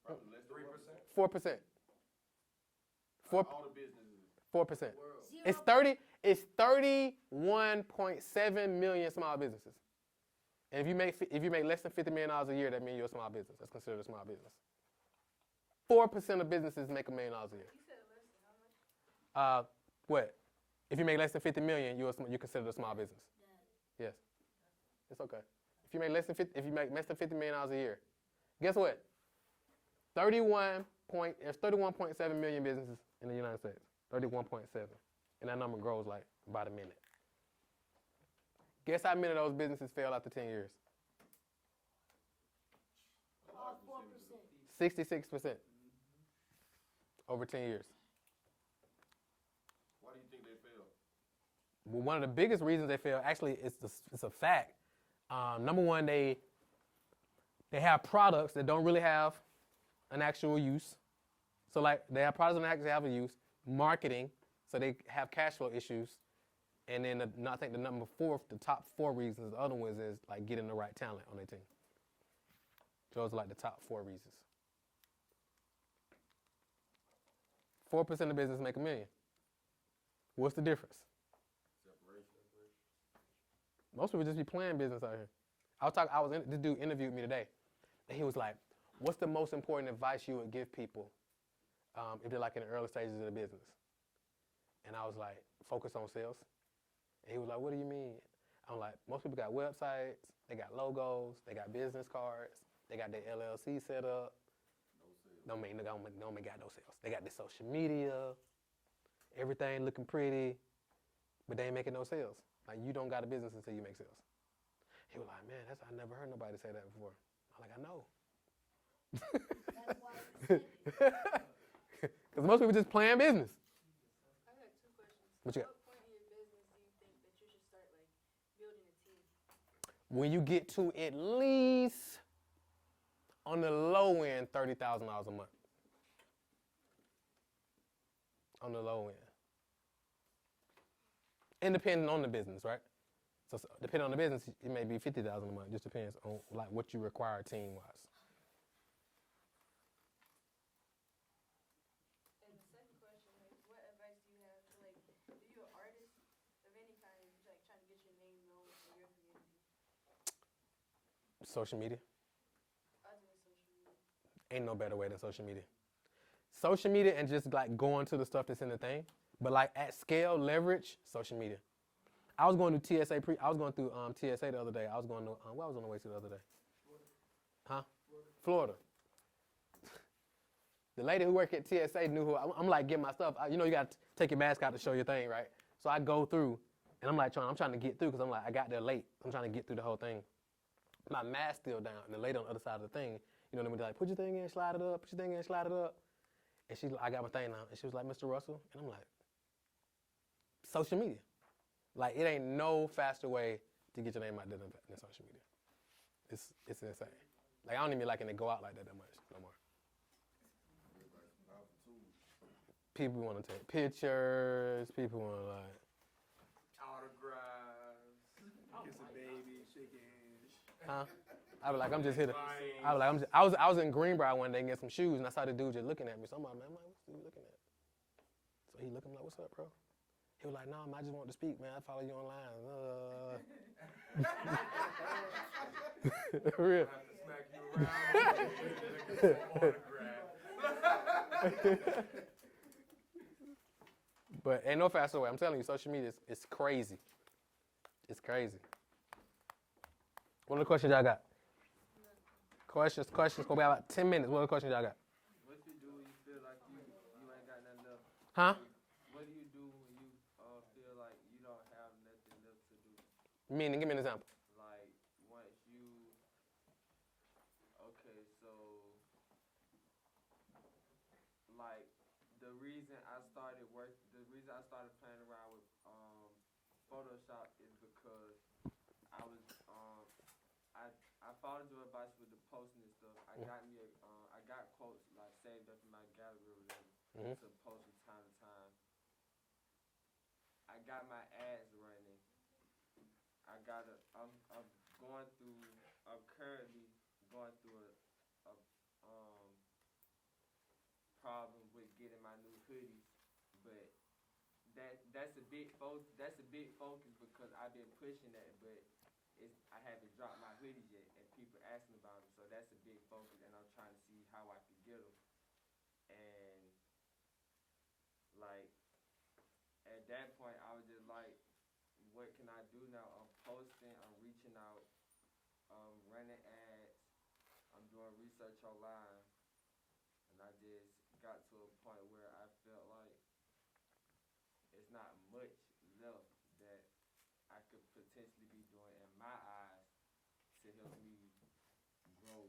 probably less than 3%. 4%. 4, All the businesses. 4%. Zero. It's 31.7 million small businesses. And if you make less than $50 million a year, that means you're a small business. That's considered a small business. 4% of businesses make $1 million a year. You said less than how much? What? If you make less than 50 million, you're considered a small business. Yes. It's okay. If you make less than 50 million dollars a year, guess what? There's 31.7 million businesses in the United States. 31.7. And that number grows like about a minute. Guess how many of those businesses fail after 10 years? A large percentage. 4%. 66%. Over 10 years. Why do you think they fail? Well, one of the biggest reasons they fail, actually, it's a fact. Number one, they have products that don't really have an actual use. So, like, they have products that actually have a use. Marketing, so they have cash flow issues. And then I think the top 4 reasons, the other ones is, like, getting the right talent on their team. Those are, like, the top 4 reasons. 4% of business make $1 million. What's the difference? Separation. Most people just be playing business out here. This dude interviewed me today, and he was like, "What's the most important advice you would give people if they're like in the early stages of the business?" And I was like, "Focus on sales." And he was like, "What do you mean?" I'm like, "Most people got websites, they got logos, they got business cards, they got their LLC set up. Don't got no sales. They got their social media, everything looking pretty, but they ain't making no sales. Like, you don't got a business until you make sales." He was like, "Man, I never heard nobody say that before." I'm like, "I know." That's why you said it. Because most people just playing business. I got 2 questions. What you got? What point in your business do you think that you should start like building a team? When you get to at least, on the low end, $30,000 a month. On the low end. And depending on the business, right? So depending on the business, it may be $50,000 a month. Just depends on like what you require team-wise. And the second question, like, what advice do you have to like, if you're an artist of any kind, and you're like trying to get your name known in your community? Social media. Other than social media. Ain't no better way than social media. Social media and just like going to the stuff that's in the thing, but like at scale, leverage social media. I was going through TSA the other day. I was going to where I was on the way to the other day. Huh? Florida. The lady who worked at TSA knew who I'm like getting my stuff. You got to take your mask out to show your thing, right? So I go through, and I'm trying to get through because I'm like I got there late. I'm trying to get through the whole thing. My mask still down, and the lady on the other side of the thing, they're like, "Put your thing in, slide it up. Put your thing in, slide it up." And I got my thing now, and she was like, "Mr. Russell," and I'm like, social media. Like, it ain't no faster way to get your name out there than social media. It's insane. Like, I don't even liking to go out like that much no more. People want to take pictures. People want to like Autographs. Kiss a baby, shake hands. huh? I was like, I'm just here to. I was like, I was in Greenbrier one day getting some shoes, and I saw the dude just looking at me. So I'm like, man, what's the dude looking at? So he looking like, "What's up, bro?" He was like, "No, I just want to speak, man. I follow you online." For real. I have to smack you around. Autograph. But ain't no faster way. I'm telling you, social media is crazy. It's crazy. What are the questions y'all got? Questions. Gonna be about 10 minutes. What are the questions y'all got? What you do when you feel like you ain't got nothing left? Huh? What do you do when you feel like you don't have nothing left to do? Meaning, give me an example. Like once you, okay, so like the reason I started playing around with Photoshop is because I was I followed your advice with the posting and stuff. I got quotes like saved up in my gallery or whatever to post from time to time. I got my ads running. I'm currently going through a problem with getting my new hoodies, but that's a big focus. That's a big focus because I've been pushing that, but I haven't dropped my hoodies yet, and people asking about them. So that's a big focus, and I'm trying to see how I can get them. And like at that point, I was just like, what can I do now? I'm posting, I'm reaching out, running ads, I'm doing research online, and I just got to a point where I felt like it's not much left that I could potentially be doing in my eyes to help me grow,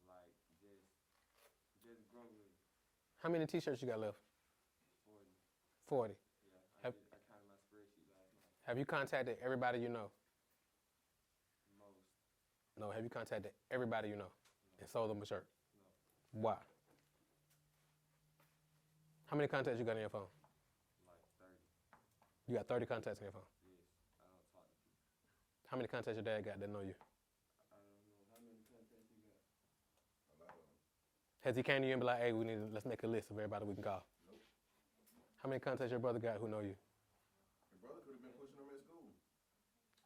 like just grow with it. How many T-shirts you got left? 40. 40. Yeah, I counted my spreadsheet last night. Have you contacted everybody you know? Most. No. Have you contacted everybody you know and sold them a shirt? No. Why? How many contacts you got on your phone? Like 30. You got 30 contacts on your phone. Yes. I don't talk to people. How many contacts your dad got that know you? I don't know. How many contacts you got? A lot of them. Has he came to you and be like, hey, let's make a list of everybody we can call? Nope. How many contacts your brother got who know you? Your brother could have been pushing them at school.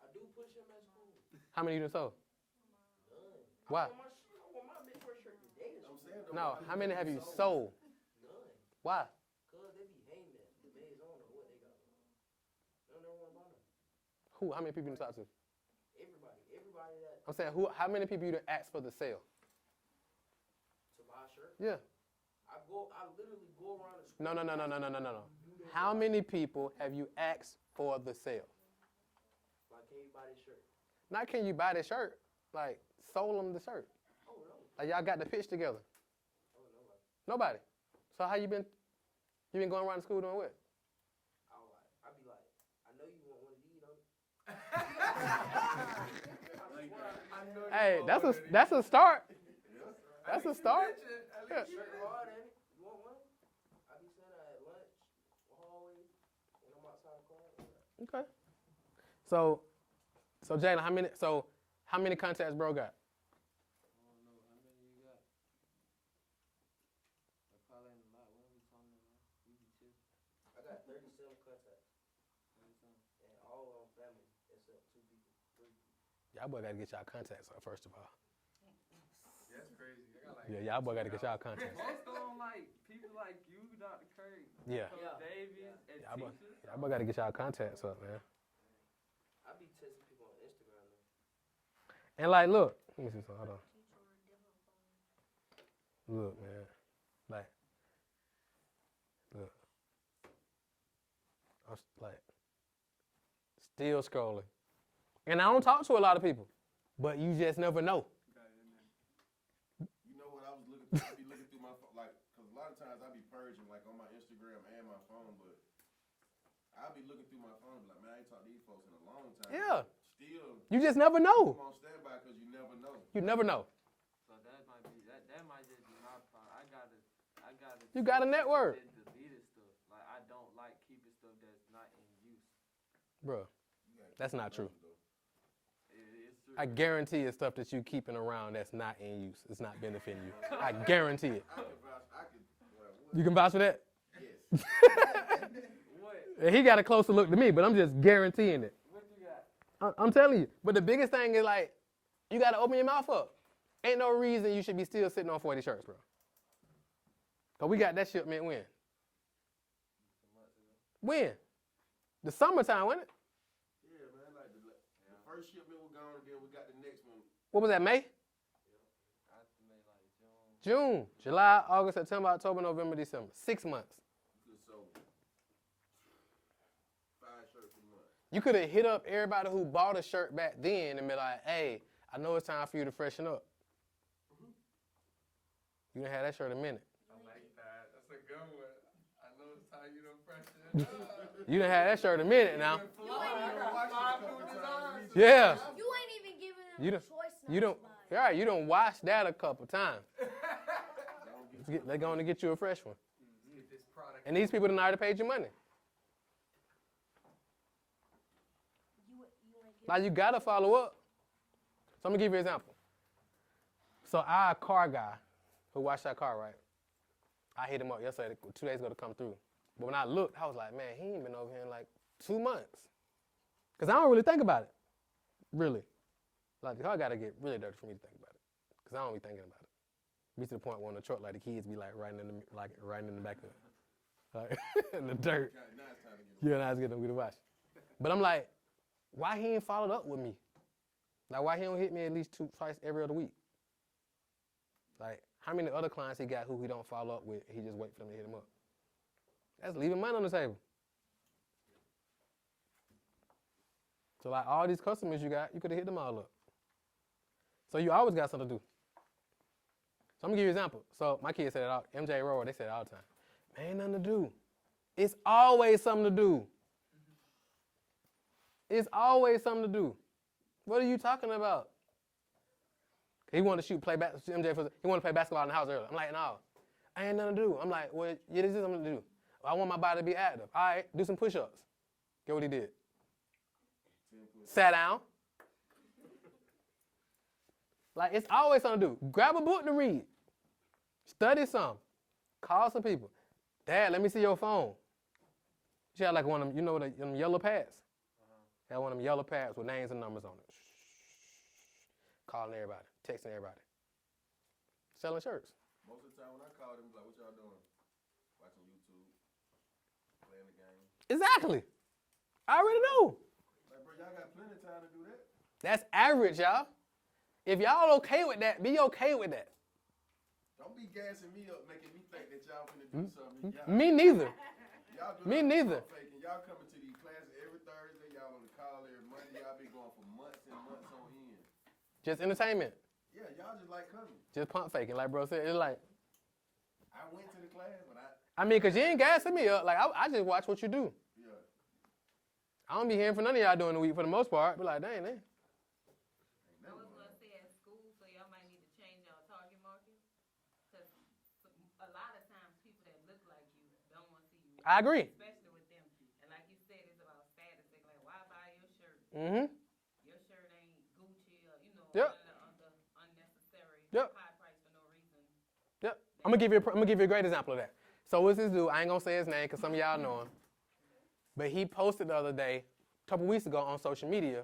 I do push him at school. How many you done sold? None. Why? I want my big first shirt today. I'm saying though, No, how many have you sold? None. Why? Cause they be hating that the maze on or what they got on. They don't ever want to buy them. Who? How many people you done talked to? Everybody that I'm saying, how many people you done asked for the sale? to buy a shirt. Yeah. I literally go around the school. No. How many people have you asked for the sale? Like, can you buy this shirt? Not can you buy the shirt, like sold them the shirt. Oh no. Like y'all got the pitch together. Oh nobody. Nobody. So how you been going around the school doing what? I be like, I know you want one of these, don't you? Hey, that's a start. That's a start. Yeah. Shirt hard, ain't it? You want one? I be saying that at lunch, hallway, when I'm outside the car. Okay. So Jalen, how many contacts bro got? I don't know. How many you got? That probably ain't a lot. What are we talking about? We be chill. I got 37 contacts, 37. and all of them family, except 2 people, 3 people. Y'all boy gotta get y'all contacts up first of all. That's crazy. I got like Yeah, y'all boy gotta get y'all contacts. Most of them like people like you, Dr. Curry, Yeah. Coach Yeah. Davies, and Y'all boy, teachers. y'all boy gotta get y'all contacts up, man. I be texting people on Instagram though. And like, look, let me see something. Hold on. Look, man. Like, look. I'm like, still scrolling. And I don't talk to a lot of people, but you just never know. You know what I was looking through? I be looking through my phone, like, because a lot of times I be purging, like, on my Instagram and my phone, but I be looking through my phone, like, man, I ain't talked to these folks in a long time. Yeah. Still, You just never know. I'm on standby because you never know. You never know. So that might just be my problem. I gotta. You got a network. Deleted stuff. Like I don't like keeping stuff that's not in use. Bro, that's not true. It's true. I guarantee it's stuff that you keeping around that's not in use. It's not benefiting you. I guarantee it. You can vouch for that? Yes. What? He got a closer look to me, but I'm just guaranteeing it. What you got? I'm telling you. But the biggest thing is like, you got to open your mouth up. Ain't no reason you should be still sitting on 40 shirts, bro. Because we got that shipment when? When? The summertime, wasn't it? Yeah, man, like the first shipment was gone, and then we got the next one. What was that, May? I estimate like June. June, July, August, September, October, November, December. 6 months. We could sold 5 shirts a month. You could have hit up everybody who bought a shirt back then and be like, hey, I know it's time for you to freshen up. You done had that shirt a minute. I like that. I know it's time you done freshen it up. You done had that shirt a minute now. Designs. Yeah. You ain't even giving them You a don't. choice not You don't. to buy. All right. You done washed that a couple times. They're going to get you a fresh one. Get this product. And these people done already paid you money. You ain't Now you gotta follow up. So I'm gonna give you an example. So our car guy who washed our car, right? I hit him up yesterday, 2 days ago to come through. But when I looked, I was like, man, he ain't been over here in like 2 months. Cause I don't really think about it. Really. Like the car gotta get really dirty for me to think about it. Cause I don't be thinking about it. Be to the point where on the truck, like the kids be like riding in the back of it. Like in the dirt. Now it's time to get Yeah, now it's getting to wash. But I'm like, why he ain't followed up with me? Like, why he don't hit me at least twice every other week? Like, how many other clients he got who he don't follow up with, he just wait for them to hit him up? That's leaving money on the table. So, like, all these customers you got, you could have hit them all up. So you always got something to do. So I'm going to give you an example. So my kids say it all, MJ Rower, they say it all the time. Man, ain't nothing to do. It's always something to do. It's always something to do. What are you talking about? He wanted to play basketball in the house earlier. I'm like, no, I ain't nothing to do. I'm like, well, yeah, this is something to do. I want my body to be active. All right, do some push-ups. Get what he did. Sat down. Like, it's always something to do. Grab a book to read. Study some. Call some people. Dad, let me see your phone. She had like one of them, you know, them yellow pads. Had one of them yellow pads with names and numbers on it. Calling everybody, texting everybody. Selling shirts. Most of the time when I call them, like, what y'all doing? Watching YouTube, playing the game. Exactly. I already know. Like, bro, y'all got plenty of time to do that. That's average, y'all. If y'all okay with that, be okay with that. Don't be gassing me up, making me think that y'all finna do something. Y'all, Me neither. Y'all do Me neither. faking. Y'all coming to these classes every Thursday. Y'all on the call every Monday. Y'all been going for months and months on end. Just entertainment. Yeah, y'all just like coming. Just pump faking, like bro said. It's like, I went to the class, but I mean, because you ain't gassing me up. Like, I just watch what you do. yeah. I don't be hearing from none of y'all during the week for the most part. Be like, dang, man. I was going to say at school, so y'all might need to change y'all target market. Because a lot of times people that look like you don't want to see you. I agree. Especially with them. And like you said, it's about status. They're like, why buy your shirt? Mm-hmm. Your shirt ain't Gucci or, you know, Yep. unnecessary Yep. high price for no reason. Yep. I'm gonna give you a great example of that. So what's this dude? I ain't gonna say his name because some of y'all know him. But he posted the other day, a couple weeks ago on social media,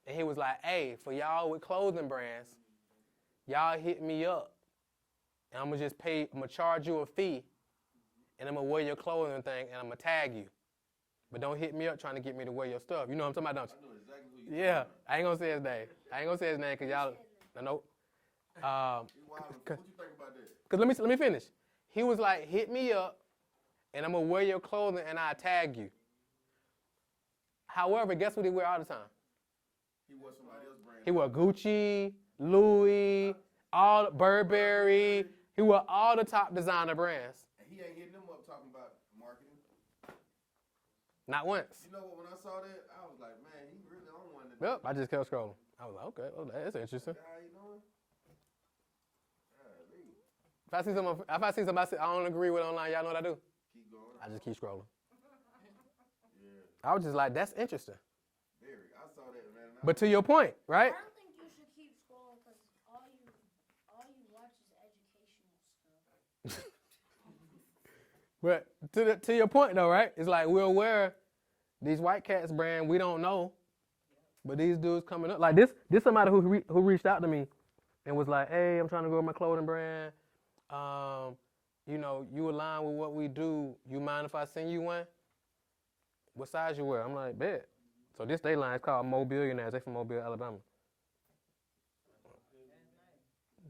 and he was like, hey, for y'all with clothing brands, y'all hit me up. And I'm gonna charge you a fee, and I'm gonna wear your clothing thing, and I'm gonna tag you. But don't hit me up trying to get me to wear your stuff. You know what I'm talking about, don't I you? know exactly who you Yeah. I ain't gonna say his name. I ain't gonna say his name because y'all, nope. What you think about that? Because let me finish. He was like, hit me up, and I'm going to wear your clothing, and I'll tag you. However, guess what he wear all the time? He was somebody else's brand. He wear Gucci, Louis, all Burberry. He wear all the top designer brands. And he ain't hitting them up talking about marketing. Not once. You know what? When I saw that, I was like, man, he really on one. Yep, I just kept scrolling. I was like, okay, well, that's interesting. How you doing? If I see somebody I don't agree with online, y'all know what I do? Keep going. I just keep scrolling. Yeah, I was just like, that's interesting. very. I saw that, man. But to your point, right? I don't think you should keep scrolling because all you watch is educational stuff. But to your point though, right? It's like we're aware these White Cats brand we don't know, but these dudes coming up like this somebody who reached out to me and was like, hey, I'm trying to grow my clothing brand. You know, you align with what we do. You mind if I send you one? What size you wear? I'm like, bet. So this day line is called Millionaires. They from Mobile, Alabama.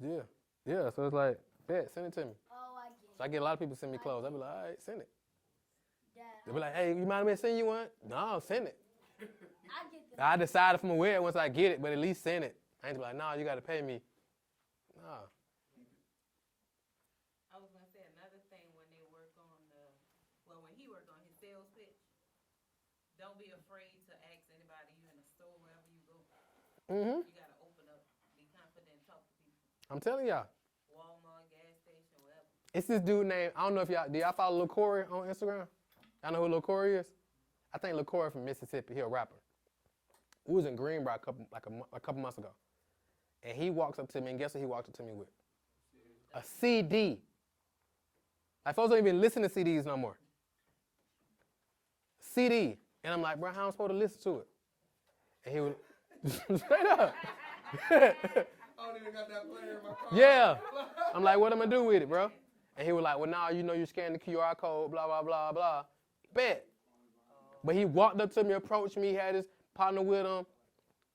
Yeah, yeah. So it's like, bet, send it to me. Oh, I get it. So I get a lot of people send me clothes. I be like, all right, send it. Dad, They be like, hey, you mind me sending you one? No, send it. I get the I decide if I'm gonna wear it once I get it, but at least send it. I ain't be like, no, you gotta pay me. No. I was gonna say another thing when they work on You gotta open up, be confident, talk to people. I'm telling y'all. Walmart, gas station, whatever. It's this dude named, I don't know if y'all, do y'all follow Lil Corey on Instagram? Y'all know who Lil Corey is? I think Lil Corey from Mississippi. He a rapper. We was in Greenbrier a couple months ago. And he walks up to me, and guess what he walked up to me with? A CD. Like, folks don't even listen to CDs no more. CD. And I'm like, bro, how am I supposed to listen to it? And he was, straight up. I don't even got that player in my car. Yeah. I'm like, what am I do with it, bro? And he was like, well, now you know you scan the QR code, blah, blah, blah, blah. Bet. But he walked up to me, approached me, had his partner with him,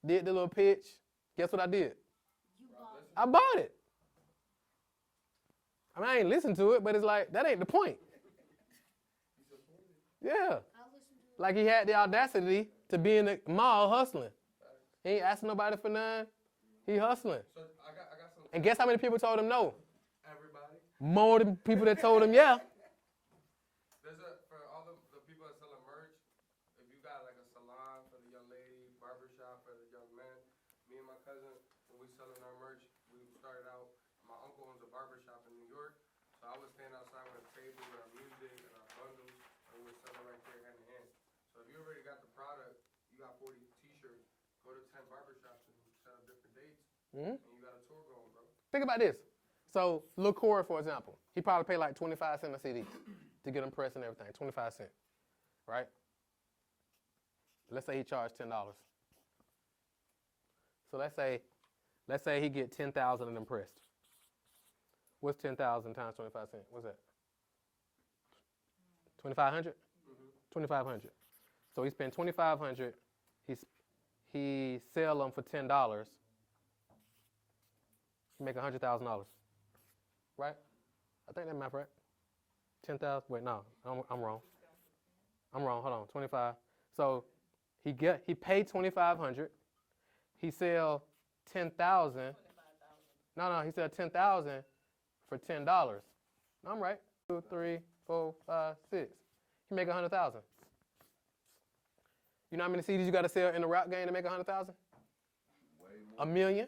did the little pitch. Guess what I did? You bought it. I bought it. I mean, I ain't listened to it, but it's like, that ain't the point. Yeah. I'll listen to it. Like he had the audacity to be in the mall hustling. He ain't asking nobody for none. He hustling. So I got some. And guess how many people told him no? Everybody. More than people that told him yeah. There's for all the people that sell merch, if you got like a salon for the young lady, barbershop for the young man, me and my cousin, when we selling our merch, we started out, my uncle owns a barbershop in New York, so I would stand outside with a table with our music and our bundles, and we're selling right there hand in hand. So if you already got the product, you got 40 t-shirts, go to 10 barbershops and set up different dates, and you got a tour going, bro. Think about this. So Lil Corey, for example, he probably paid like 25 cents a CD to get them pressed and everything, 25 cents, right? Let's say he charged $10. So let's say he get 10,000 of them pressed. What's 10,000 times 25 cents? What's that? 2,500? 2,500. So he spent 2,500. He sell them for $10. He make $100,000. Right? I think that math right. 10,000. Wait, no, I'm wrong. I'm wrong. Hold on. 25. So he paid 2,500. He sell 10,000. No, he sell 10,000 for $10. No, I'm right. 2, 3, 4, 5, 6. He make 100,000. You know how many CDs you got to sell in the rap game to make 100,000? A million.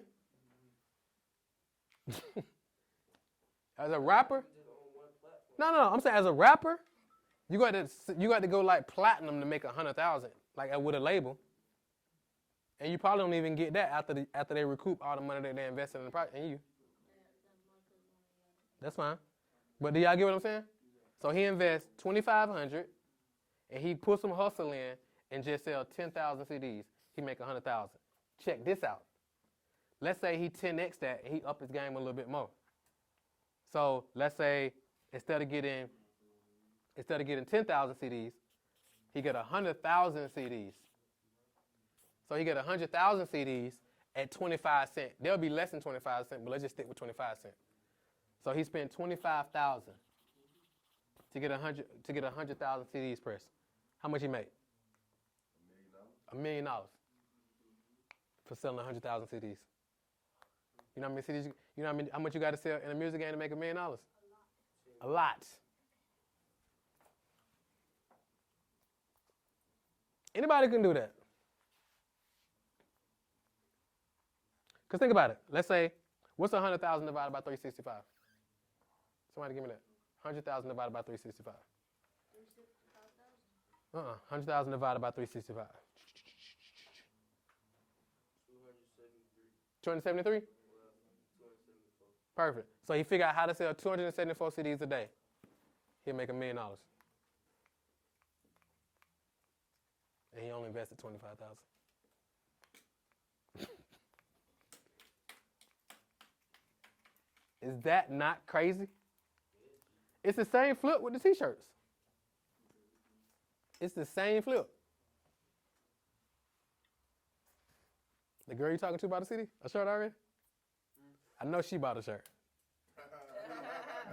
As a rapper? No. I'm saying as a rapper, you got to go like platinum to make 100,000, like with a label. And you probably don't even get that after they recoup all the money that they invested in the project in you. That's fine. But do y'all get what I'm saying? So he invests 2,500, and he puts some hustle in and just sell 10,000 CDs. He make 100,000. Check this out. Let's say he 10x that and he up his game a little bit more. So let's say instead of getting 10,000 CDs, he get 100,000 CDs. So he get 100,000 CDs at 25 cents. They'll be less than 25 cents, but let's just stick with 25 cents. So he spent 25,000 to get 100,000 CDs pressed. How much he made? $1 million for selling 100,000 CDs. You know how many CDs? You know how much you got to sell in a music game to make $1 million? A lot. Anybody can do that. Because think about it. Let's say, what's 100,000 divided by 365? Somebody give me that. 100,000 divided by 365. 100,000 divided by 365. 273? Perfect. So he figured out how to sell 274 CDs a day. He'll make $1 million. And he only invested 25,000. Is that not crazy? It's the same flip with the t-shirts. It's the same flip. The girl you talking to bought a shirt already? I know she bought a shirt.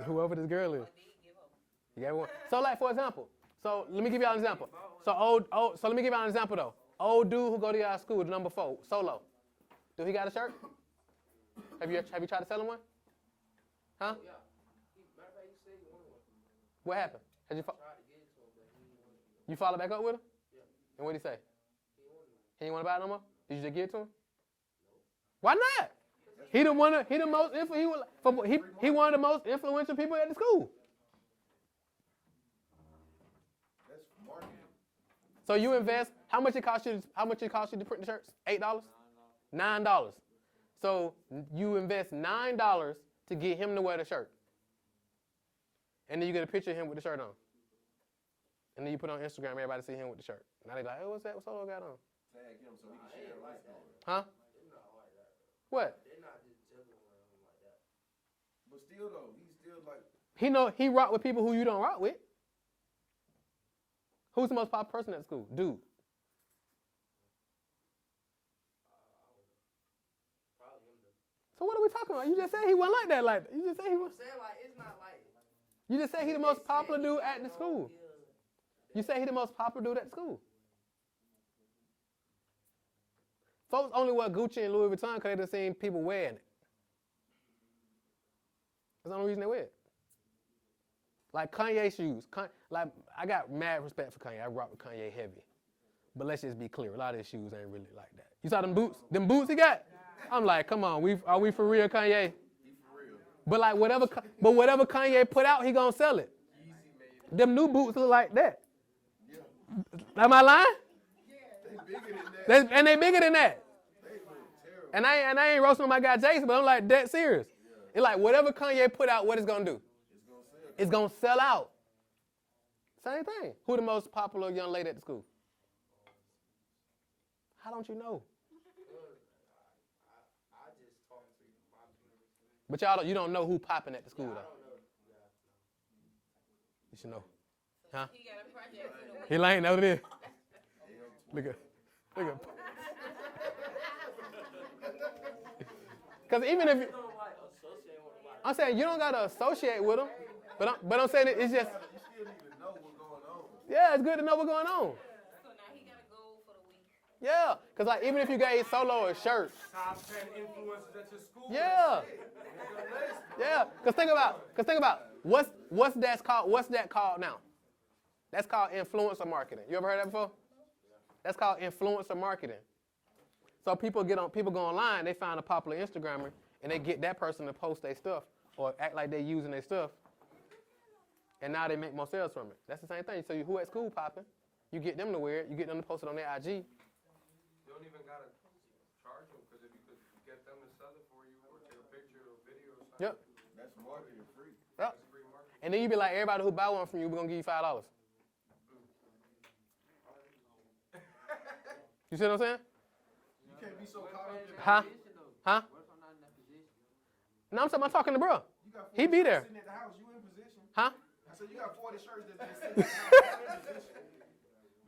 Whoever this girl is. You gave one. So like for example, so let me give y'all an example. So let me give y'all an example though. Old dude who go to y'all school, the number 4, Solo. Do he got a shirt? Have you tried to sell him one? Huh? Yeah. Matter of fact, he said he wanted one. What happened? Tried to get it to him, but he didn't want it. You follow back up with him? Yeah. And what did he say? He wanted one. He didn't want to buy it no more? Did you just give it to him? No. Why not? He the one. He the most. He one of the most influential people at the school. That's marketing. So you invest. How much it cost you? How much it cost you to print the shirts? $8. $9. So you invest $9 to get him to wear the shirt, and then you get a picture of him with the shirt on, and then you put it on Instagram. Everybody see him with the shirt. Now they like, oh, what's that? What's Solo got on? Tag him so he can share it like that. Huh? They're not like that. What? They're not just juggling around like that. But still though, he's still like. He rock with people who you don't rock with. Who's the most popular person at school? Dude. Probably him though. So what are we talking about? You just said he wasn't like that. Like you just said he was. I'm saying like it's not like. You just said he the most popular dude at the school. You say he the most popular dude at the school. Folks only wear Gucci and Louis Vuitton because they done seen people wearing it. That's the only reason they wear it. Like Kanye shoes. Like I got mad respect for Kanye. I rock with Kanye heavy. But let's just be clear. A lot of his shoes ain't really like that. You saw them boots? Them boots he got? I'm like, come on. Are we for real, Kanye? He for real. But like whatever Kanye put out, he gonna sell it. Them new boots look like that. Yeah. Am I lying? They bigger than that. And they bigger than that. They look terrible. And I ain't roasting on my guy Jason, but I'm like dead serious. Yeah. It's like whatever Kanye put out, what it's gonna do? It's gonna sell. It's gonna sell out. Same thing. Who the most popular young lady at the school? How don't you know? I just talk to my parents. But you don't know who popping at the school though. I don't know. You should know. Huh? He got a project for the week. He ain't know what it is. Look at. Because even if you, I'm saying you don't gotta associate with them, but I'm saying it's just. You still need to know what's going on. Yeah, it's good to know what's going on. So now he got a goal for the week. Yeah, because like even if you gave Solo a shirt. Top 10 influencers at your school. Yeah. Yeah, because think about what's that called now? That's called influencer marketing. You ever heard that before? That's called influencer marketing. So people go online, they find a popular Instagrammer, and they get that person to post their stuff or act like they're using their stuff, and now they make more sales from it. That's the same thing. So who at school popping? You get them to wear it. You get them to post it on their IG. You don't even gotta charge them because if you could get them to sell it for you or take a picture or video or something. Yep. That's marketing free. Yep. That's free marketing. And then you be like, everybody who buy one from you, we're gonna give you $5. You see what I'm saying? You can't be so caught up in Huh? Huh? What if I'm not in that position? No, I'm talking to bro. You got 40 He be there. sitting at the house, you in position. Huh? I said you got 40 shirts that's been sitting at the house, you in position.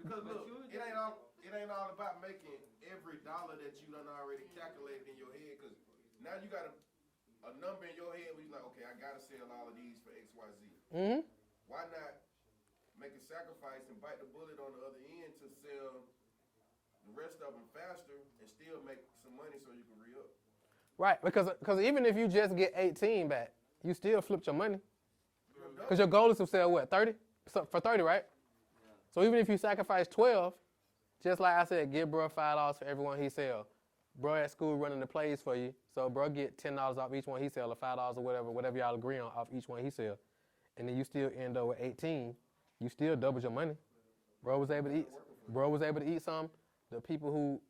Because look, it ain't all about making every dollar that you done already calculated in your head. Because now you got a number in your head where you're like, okay, I gotta sell all of these for X, Y, Z. Mm-hmm. Why not make a sacrifice and bite the bullet on the other end to sell the rest of them faster and still make some money so you can re-up? Right, because even if you just get 18 back, you still flipped your money. Because your goal is to sell what, 30? So for 30, right? Yeah. So even if you sacrifice 12, just like I said, give bro $5 for every one he sell. Bro at school running the plays for you, so bro get $10 off each one he sell, or $5 or whatever y'all agree on off each one he sell. And then you still end up with 18. You still doubled your money. Bro was able to eat some. The people who,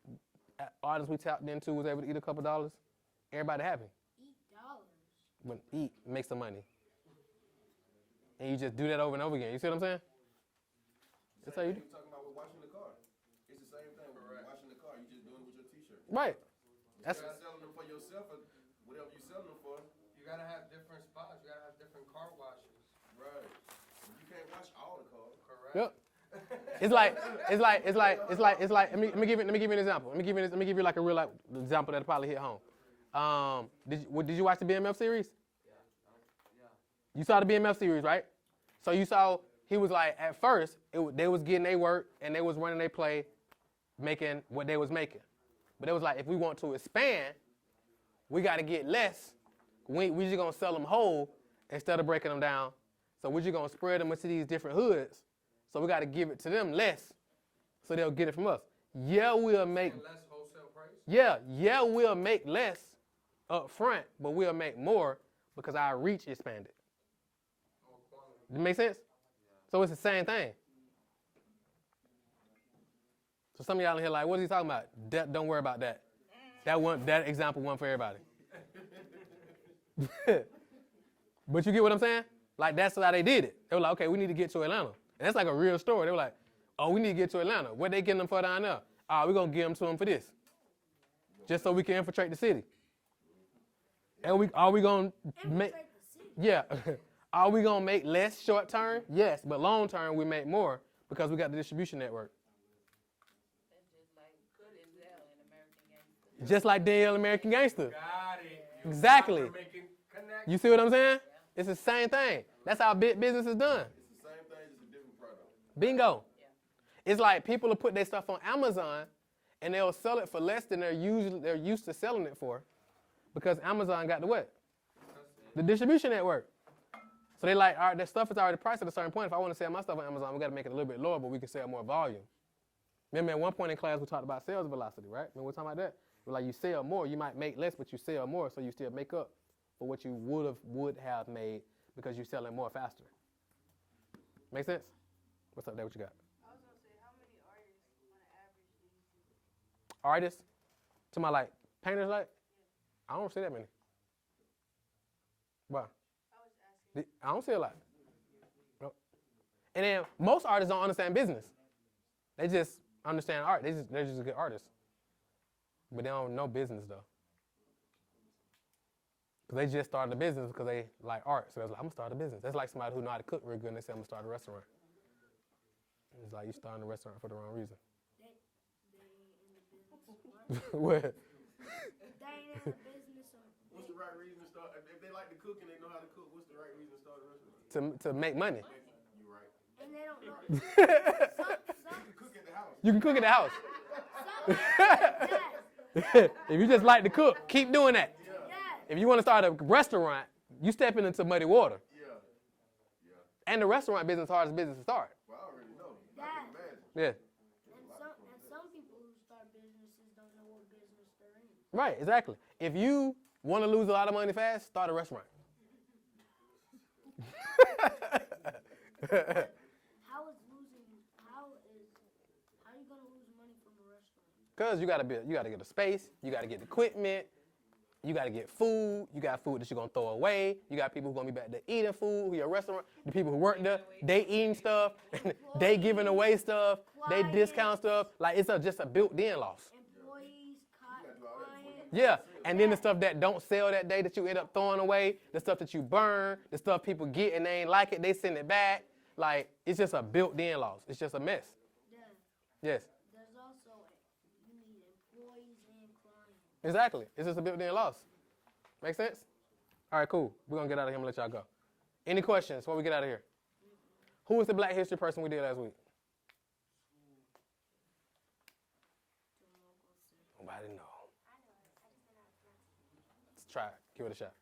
artists we tapped into was able to eat a couple dollars. Everybody happy. Eat dollars. When eat, make some money. And you just do that over and over again. You see what I'm saying? That's how you do. You're talking about with washing the car. It's the same thing. When you're washing the car, you just doing it with your t-shirt. Right. That's not selling them for yourself or whatever you're selling them for. You gotta have different spots. You gotta have different car washes. Right. You can't wash all the cars. Correct. Yep. It's like. Let me give you an example. Let me give you like a real life example that'll probably hit home. Did you watch the BMF series? Yeah. You saw the BMF series, right? So you saw he was like at first they was getting their work and they was running their play, making what they was making. But it was like if we want to expand, we got to get less. We just gonna sell them whole instead of breaking them down. So we're just gonna spread them into these different hoods. So we got to give it to them less, so they'll get it from us. Yeah, we'll make. Less wholesale price. Yeah, we'll make less up front, but we'll make more because our reach expanded. Does it make sense? So it's the same thing. So some of y'all in here like, what is he talking about? Don't worry about that. That example wasn't for everybody. But you get what I'm saying? Like, that's how they did it. They were like, okay, we need to get to Atlanta. And that's like a real story. They were like, oh, we need to get to Atlanta. What they getting them for down there? We're going to give them to them for this. Just so we can infiltrate the city. And are we going to make, yeah. Are we going to make less short term? Yes. But long term, we make more because we got the distribution network. Just like Daniel American Gangster. Got it. Exactly. You see what I'm saying? It's the same thing. That's how big business is done. It's the same thing, just a different product. Bingo. It's like people will put their stuff on Amazon and they'll sell it for less than they're used to selling it for because Amazon got the what? The distribution network. So they like, all right, that stuff is already priced at a certain point. If I want to sell my stuff on Amazon, we got to make it a little bit lower, but we can sell more volume. Remember at one point in class we talked about sales velocity, right? Remember we were talking about that? We're like, you sell more, you might make less, but you sell more, so you still make up for what you would have made because you're selling more faster. Make sense? What's up there? What you got? I was gonna say, how many artists on average do you see? Artists? To my like painters, like? I don't see that many. Why? I was asking. I don't see a lot. Nope. And then most artists don't understand business. They just understand art. They're just good artists. But they don't know business though. Because they just started a business because they like art. So they're like, I'm going to start a business. That's like somebody who know how to cook real good and they say, I'm going to start a restaurant. It's like you starting a restaurant for the wrong reason. They ain't in the business. What? They ain't in the business. What's the right reason to start? If they like to cook and they know how to cook, what's the right reason to start a restaurant? To make money. You're right. And they don't know. You can cook at the house. You can cook at the house. Yes. If you just like to cook, keep doing that. Yes. If you want to start a restaurant, you stepping into muddy water. Yeah. And the restaurant business is the hardest business to start. Well, I already know. Yes. I can imagine. Yeah. And some people who start businesses don't know what business they're in. Right, exactly. If you want to lose a lot of money fast, start a restaurant. How are you gonna lose money from a restaurant? Because you gotta get a space, you gotta get equipment, you gotta get food, you got food that you're gonna throw away, you got people who gonna be back there eating food, your restaurant, the people who work there, they eating stuff, they giving away stuff, they discount stuff, like it's just a built-in loss. Employees, clients. Yeah, and then the stuff that don't sell that day that you end up throwing away, the stuff that you burn, the stuff people get and they ain't like it, they send it back. Like, it's just a built-in loss. It's just a mess. Yeah. Yes. There's also, you need employees and clients. Exactly. It's just a built-in loss. Make sense? All right, cool. We're going to get out of here and let y'all go. Any questions before we get out of here? Who was the Black History person we did last week? Nobody know. Let's try it. Give it a shot.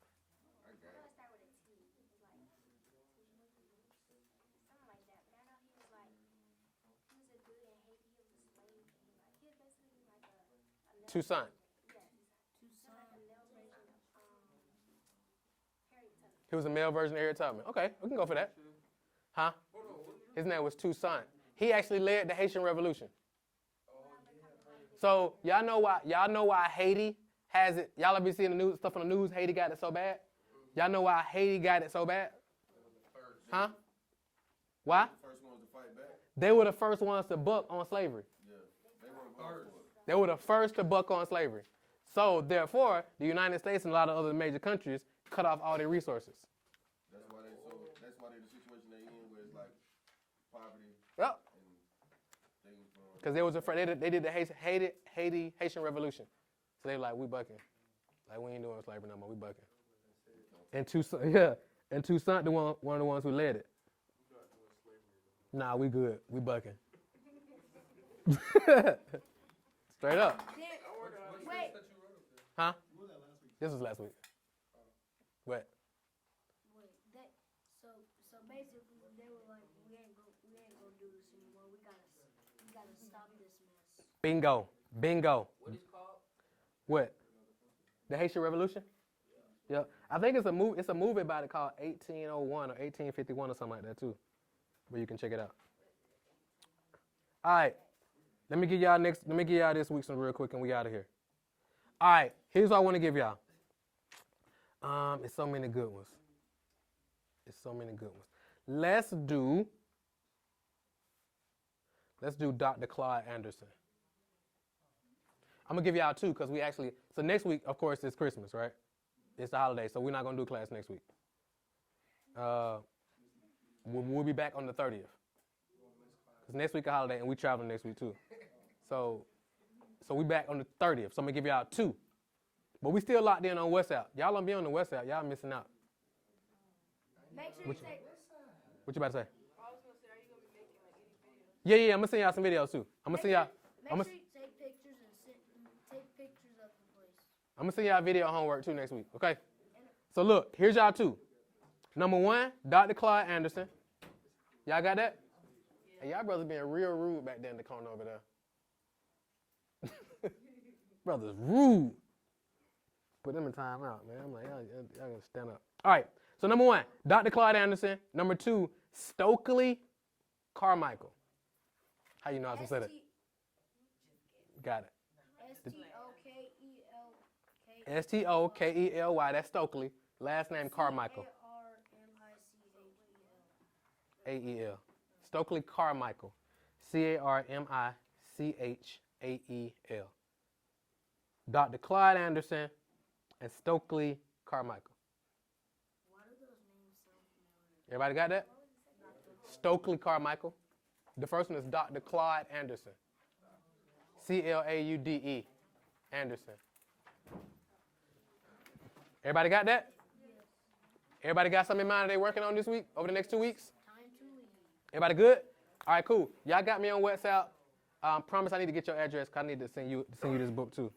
Toussaint. He was a male version of Harriet Tubman. Okay, we can go for that. Huh? His name was Toussaint. He actually led the Haitian Revolution. So y'all know why Haiti has it. Y'all ever seen the news stuff on the news? Haiti got it so bad. Y'all know why Haiti got it so bad? Huh? Why? First ones to fight back. They were the first ones to buck on slavery. Yeah. They weren't going for it. They were the first to buck on slavery. So therefore, the United States and a lot of other major countries cut off all their resources. That's why they're the situation they're in where it's like poverty Yep. and things going. Because they was afraid. They did the Haitian Revolution. So they were like, we bucking. Like, we ain't doing slavery no more. We bucking. And Toussaint, one of the ones who led it. Nah, we good. We bucking. Straight up. Wait. Huh? This was last week. What? Wait. So basically they were like, we ain't gonna do this anymore. We gotta stop this mess. Bingo. What is called? What? The Haitian Revolution? Yeah. I think it's a movie. It's a movie about it called 1801 or 1851 or something like that too, where you can check it out. All right. Let me give y'all this week's one real quick, and we out of here. All right. Here's what I want to give y'all. It's so many good ones. Let's do Dr. Claude Anderson. I'm gonna give y'all two because so next week, of course, it's Christmas, right? It's the holiday, so we're not gonna do class next week. We'll be back on the 30th. Because next week a holiday, and we traveling next week too. So we back on the 30th. So I'm gonna give y'all two. But we still locked in on WhatsApp. Y'all don't be on the WhatsApp. Y'all missing out. Make sure you take. What you about to say? I was gonna say, are you gonna be making like any videos? Yeah, I'm gonna send y'all some videos too. I'm gonna send y'all. Make sure you take pictures and take pictures of the place. I'm gonna send y'all video homework too next week. Okay. So look, here's y'all two. Number one, Dr. Claude Anderson. Y'all got that? Hey, y'all brothers being real rude back there in the corner over there. Brothers rude. Put them in time out, man. I'm like, y'all gonna stand up. All right. So number one, Dr. Claude Anderson. Number two, Stokely Carmichael. How you know how to say that? Got it. Stokely. That's Stokely. Last name Carmichael. Carmichael. Stokely Carmichael. Carmichael. Dr. Claude Anderson and Stokely Carmichael. Why do those names sound familiar? Everybody got that? Stokely Carmichael. The first one is Dr. Claude Anderson. Claude Anderson. Everybody got that? Yes. Everybody got something in mind they're working on this week, over the next 2 weeks? Time to leave. Everybody good? All right, cool. Y'all got me on WhatsApp. Promise I need to get your address because I need to send you this book too.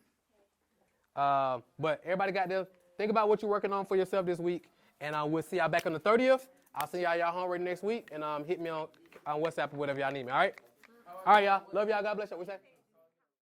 But everybody got this. Think about what you're working on for yourself this week, and we'll see y'all back on the 30th. I'll send y'all homework next week, and hit me on WhatsApp or whatever y'all need me. All right? All right, y'all. Love y'all. God bless y'all. What you say?